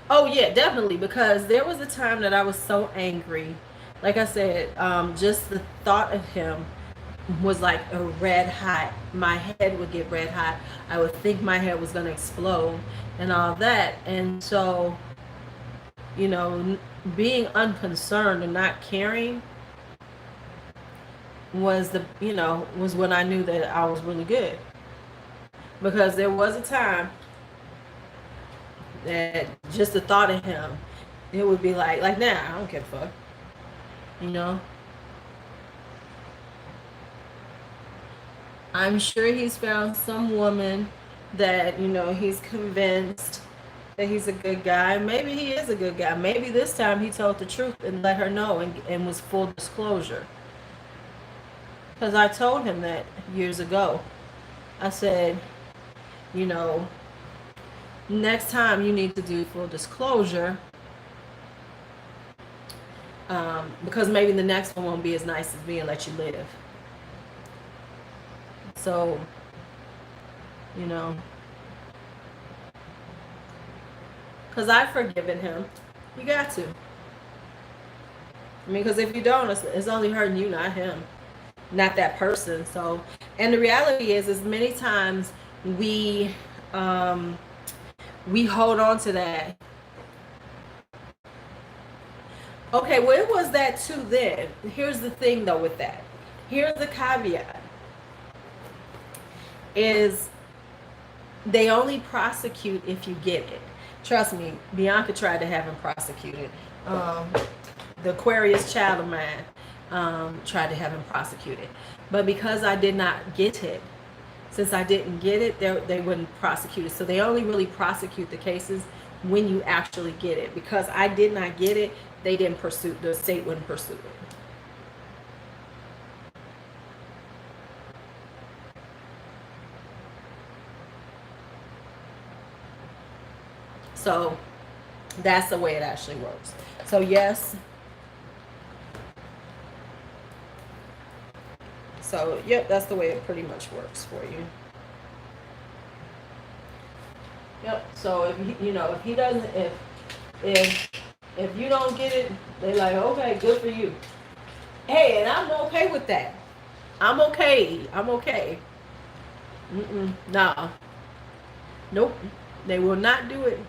oh yeah, definitely, because there was a time that I was so angry. Like I said, just the thought of him was like a red hot. My head would get red hot. I would think my head was gonna explode and all that. And so, you know, being unconcerned and not caring was was when I knew that I was really good. Because there was a time that just the thought of him, it would be like nah, I don't give a fuck. You know? I'm sure he's found some woman that, he's convinced that he's a good guy. Maybe he is a good guy. Maybe this time he told the truth and let her know and was full disclosure. Because I told him that years ago. I said, you know, next time you need to do full disclosure, because maybe the next one won't be as nice as me and let you live. So, you know, because I've forgiven him. You got to. I mean, because if you don't, it's only hurting you, not him, not that person. So, and the reality is many times we hold on to that. Okay, well, it was that too then. Here's the thing, though, with that. Here's the caveat. Is they only prosecute if you get it. Trust me, Bianca tried to have him prosecuted. The Aquarius child of mine tried to have him prosecuted. But because I did not get it, since I didn't get it, they wouldn't prosecute it. So they only really prosecute the cases when you actually get it. Because I did not get it, they didn't pursue, the state wouldn't pursue it. So that's the way it actually works. So yes. So yep, that's the way it pretty much works for you. Yep. So if if he doesn't, if you don't get it, they're like, okay, good for you. Hey, and I'm okay with that. I'm okay. I'm okay. Nah. Nope. They will not do it.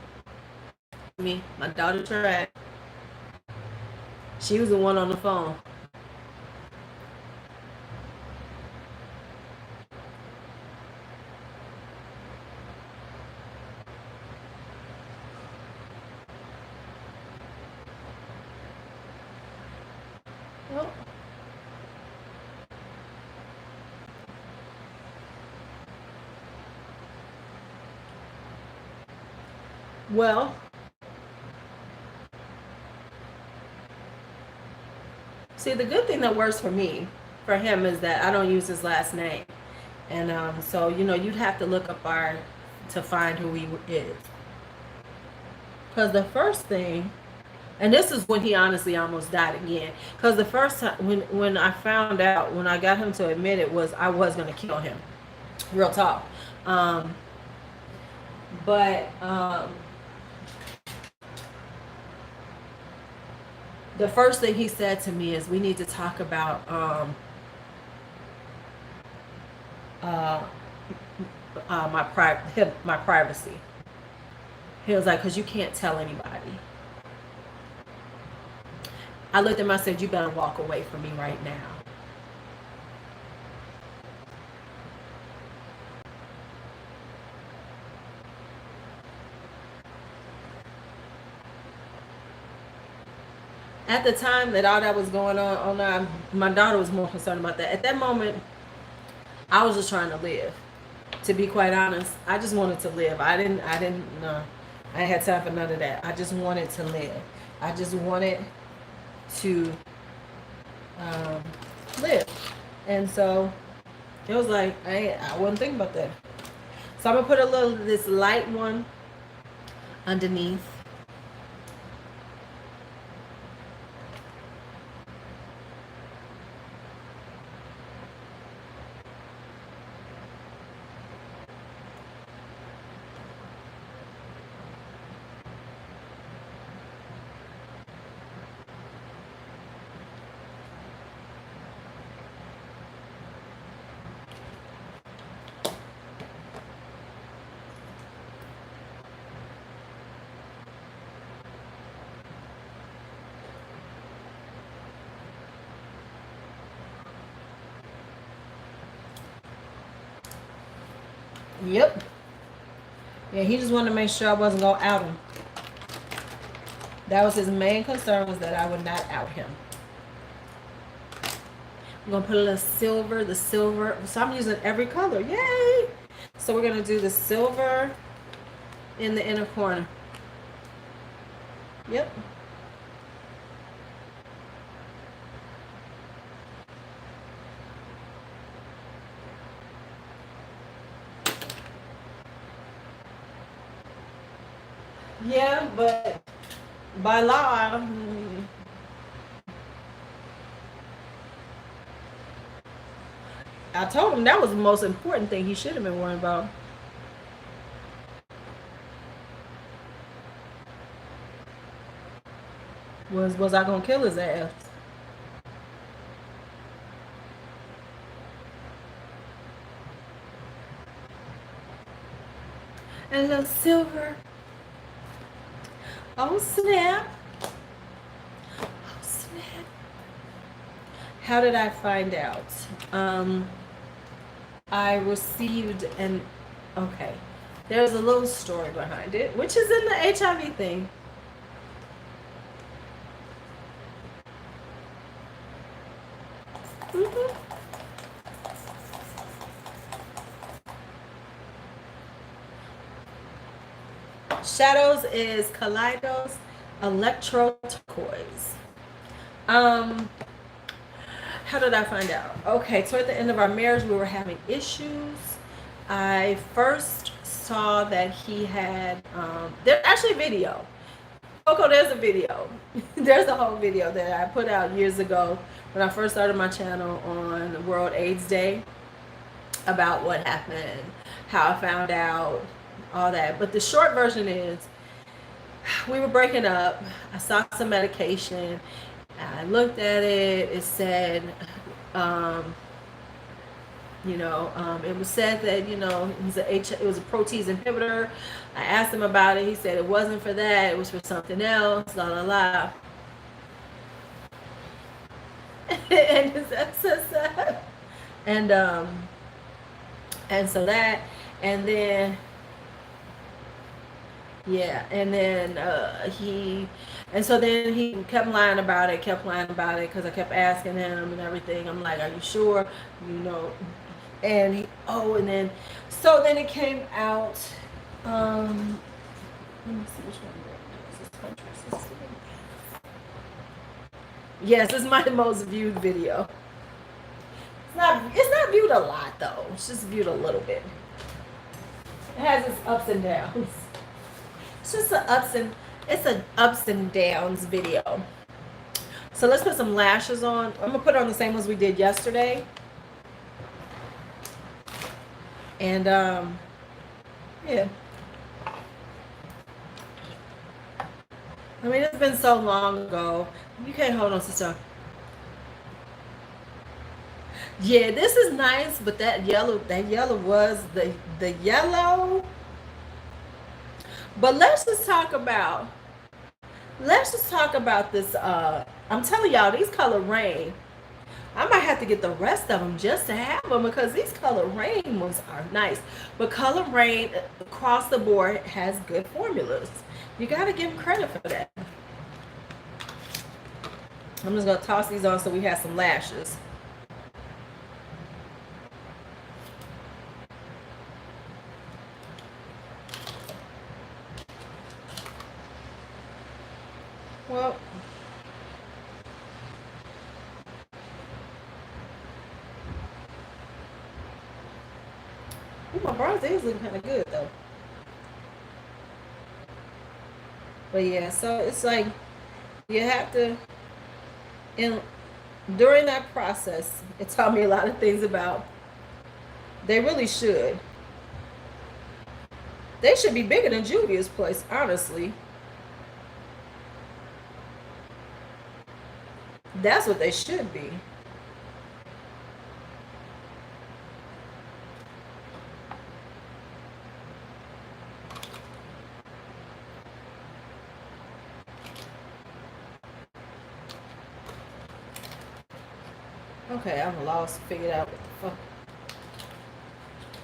Me, my daughter tried. She was the one on the phone. Well, well, see, the good thing that works for me, for him, is that I don't use his last name. And so, you'd have to look up to find who he is. Because the first thing, and this is when he honestly almost died again. Because the first time, when I found out, when I got him to admit it, was I was going to kill him. Real talk. But the first thing he said to me is, we need to talk about my privacy. He was like, because you can't tell anybody. I looked at him, I said, you better walk away from me right now. At the time that all that was going on, my daughter was more concerned about that. At that moment, I was just trying to live. To be quite honest, I just wanted to live. No, I ain't had time for none of that. I just wanted to live. I just wanted to live. And so it was like, I wasn't thinking about that. So I'm going to put a little of this light one underneath. Yep. Yeah, he just wanted to make sure I wasn't going to out him. That was his main concern, was that I would not out him. I'm going to put a little silver, the silver. So I'm using every color. Yay! So we're going to do the silver in the inner corner. Yep. Yeah, but by law, I told him that was the most important thing he should have been worrying about. Was I gonna kill his ass? And a little silver. Oh snap! Oh snap! How did I find out? I received an, okay, there's a little story behind it, which is in the HIV thing. Shadows is Kaleidos Electro Turquoise. How did I find out? Okay, toward the end of our marriage, we were having issues. I first saw that he had, there's actually a video. Coco, there's a video. There's a whole video that I put out years ago when I first started my channel on World AIDS Day about what happened, how I found out, all that. But the short version is, we were breaking up. I saw some medication. I looked at it. It said, it was said that, it was a protease inhibitor. I asked him about it. He said it wasn't for that. It was for something else. La la la. And so that, and then yeah, and then then he kept lying about it, because I kept asking him and everything. I'm like, are you sure? And so then it came out, let me see which one is this country. Yes, it's my most viewed video. It's not viewed a lot though. It's just viewed a little bit. It has its ups and downs. It's just an ups and downs video. So let's put some lashes on. I'm gonna put on the same ones we did yesterday. And yeah. I mean, it's been so long ago. You can't hold on, sister. Yeah, this is nice, but that yellow was the yellow. But let's just talk about this. I'm telling y'all, these Color Rain, I might have to get the rest of them just to have them, because these Color Rain ones are nice. But Color Rain across the board has good formulas. You got to give them credit for that. I'm just gonna toss these on so we have some lashes. Well, ooh, my bronze is looking kind of good though. But yeah, so it's like you have to, and during that process, it taught me a lot of things about. They really should. They should be bigger than Juvia's place, honestly. That's what they should be. Okay, I'm lost. Figured out what the fuck.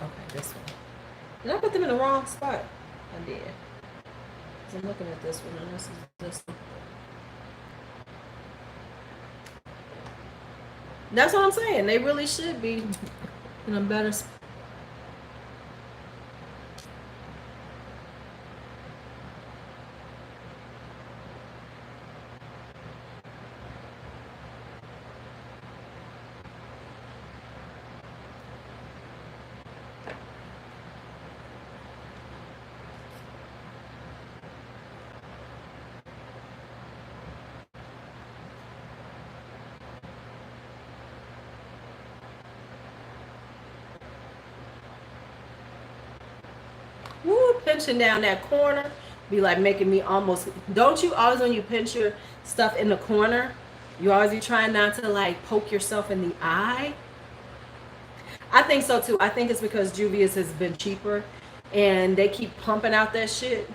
Okay, this one. Did I put them in the wrong spot? I did. Cause I'm looking at this one, and this is this one. That's what I'm saying. They really should be in a better spot. Woo, pinching down that corner be like making me almost. Don't you always, when you pinch your stuff in the corner, you always be trying not to like poke yourself in the eye? I think so too. I think it's because Juvia's has been cheaper and they keep pumping out that shit.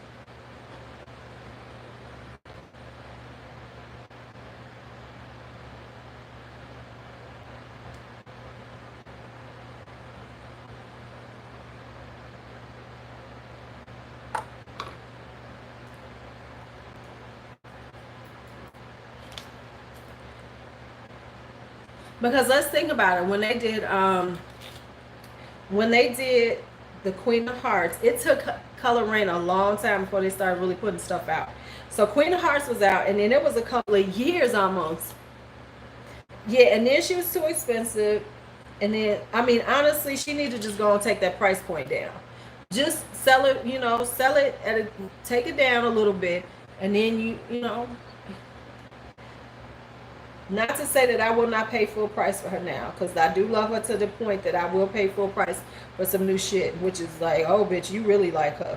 Because let's think about it. When they did the Queen of Hearts, it took Color Rain a long time before they started really putting stuff out. So Queen of Hearts was out, and then it was a couple of years almost. Yeah, and then she was too expensive. And then, I mean, honestly, she needed to just go and take that price point down. Just sell it, sell it take it down a little bit, and then not to say that I will not pay full price for her now, because I do love her to the point that I will pay full price for some new shit, which is like, oh, bitch, you really like her.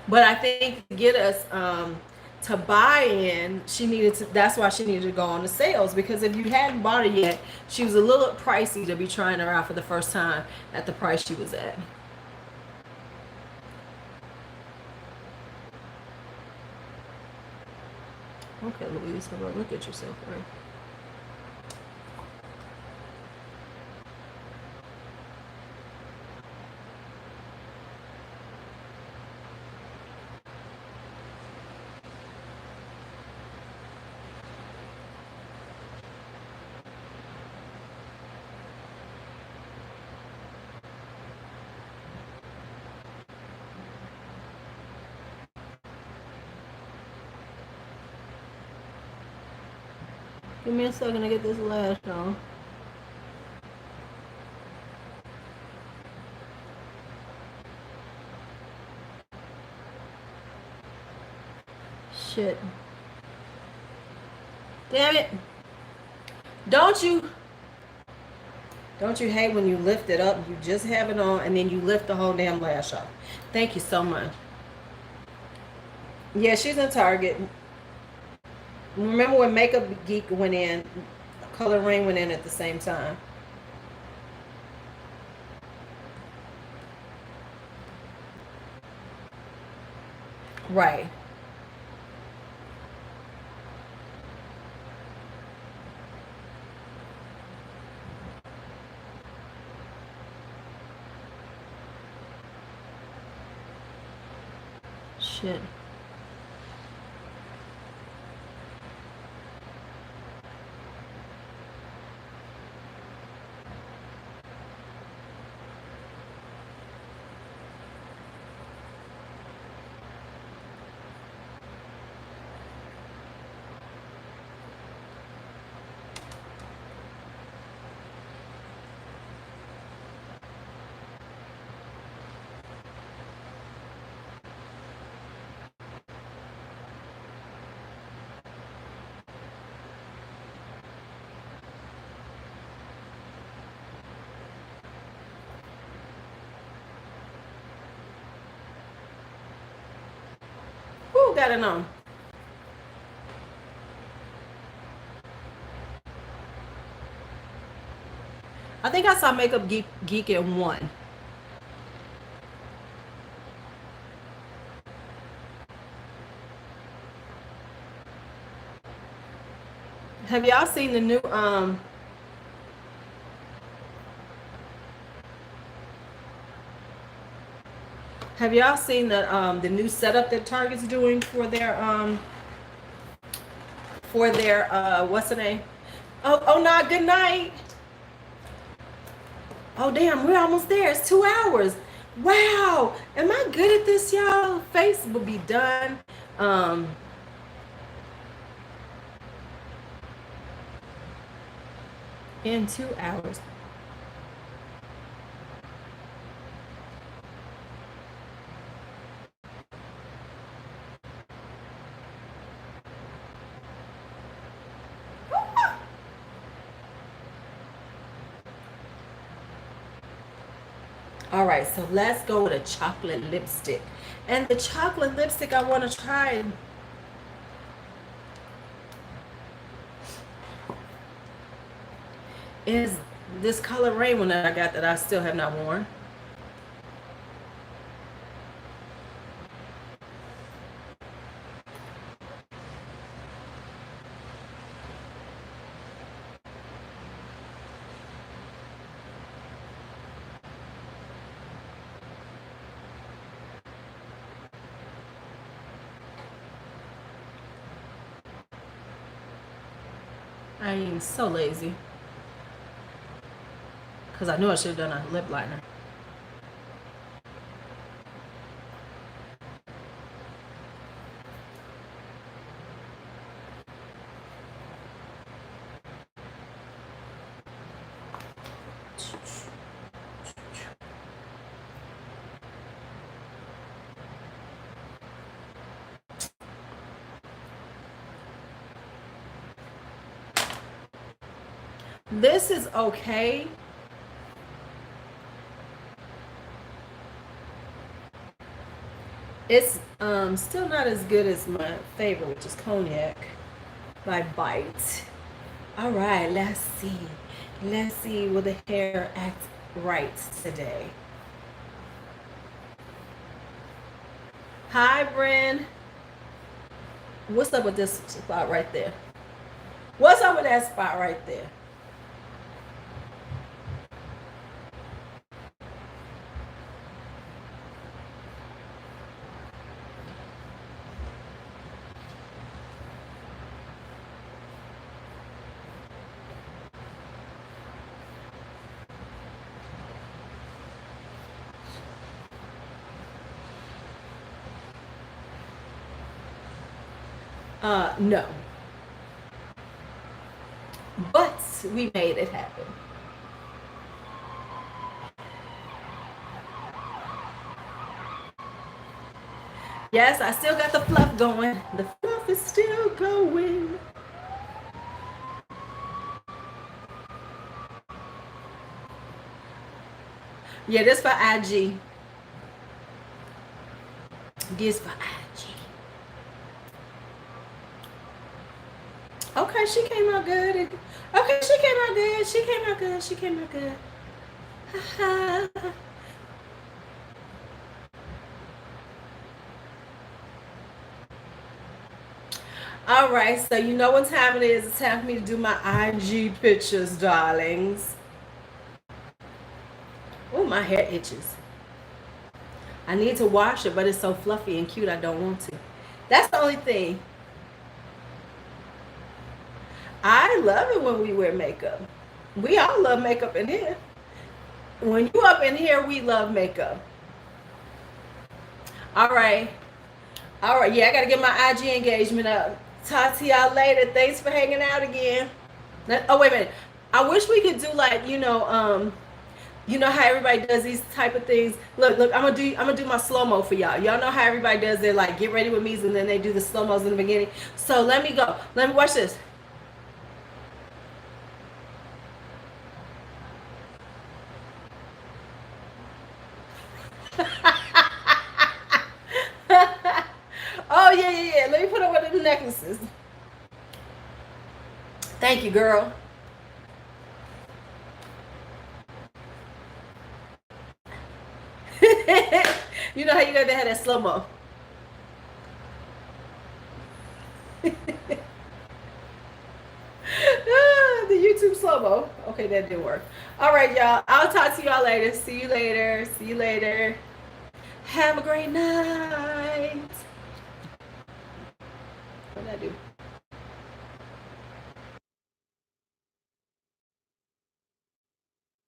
But I think to get us to buy in, that's why she needed to go on the sales, because if you hadn't bought it yet, she was a little pricey to be trying her out for the first time at the price she was at. Okay, Louise, how about look at yourself, right? Give me a second to get this lash on. Shit. Damn it. Don't you hate when you lift it up, you just have it on, and then you lift the whole damn lash off? Thank you so much. Yeah, she's in Target. Remember when Makeup Geek went in, Color Rain went in at the same time. Right. Shit. got it on? I think I saw Makeup Geek in one. Have y'all seen the new have y'all seen the new setup that Target's doing for their what's the name? Oh nah, good night. Oh damn, we're almost there. It's 2 hours. Wow. Am I good at this, y'all? Face will be done. In 2 hours. All right, so let's go with a chocolate lipstick. And the chocolate lipstick I want to try is this Color Rain one that I got that I still have not worn. I am so lazy. Because I knew I should have done a lip liner. This is okay. It's still not as good as my favorite, which is Cognac by Bite. All right, let's see. Let's see, will the hair act right today? Hi, Bryn. What's up with this spot right there? What's up with that spot right there? No. But we made it happen. Yes, I still got the fluff going. The fluff is still going. Yeah, this for IG. This for IG. Okay, she came out good. Okay, she came out good. She came out good. She came out good. All right, so you know what time it is. It's time for me to do my IG pictures, darlings. Oh, my hair itches. I need to wash it, but it's so fluffy and cute, I don't want to. That's the only thing. I love it when we wear makeup. We all love makeup in here. When you up in here, we love makeup. All right. All right. Yeah, I got to get my IG engagement up. Talk to y'all later. Thanks for hanging out again. Oh, wait a minute. I wish we could do like, you know how everybody does these type of things. Look, I'm gonna do my slow-mo for y'all. Y'all know how everybody does it, like get ready with me, and then they do the slow-mos in the beginning. So let me go. Let me watch this. Oh yeah. necklaces. Thank you, girl. You know how you got to have that slow-mo. The YouTube slow-mo. Okay, that didn't work. All right, y'all. I'll talk to y'all later. See you later. See you later. Have a great night. What did I do?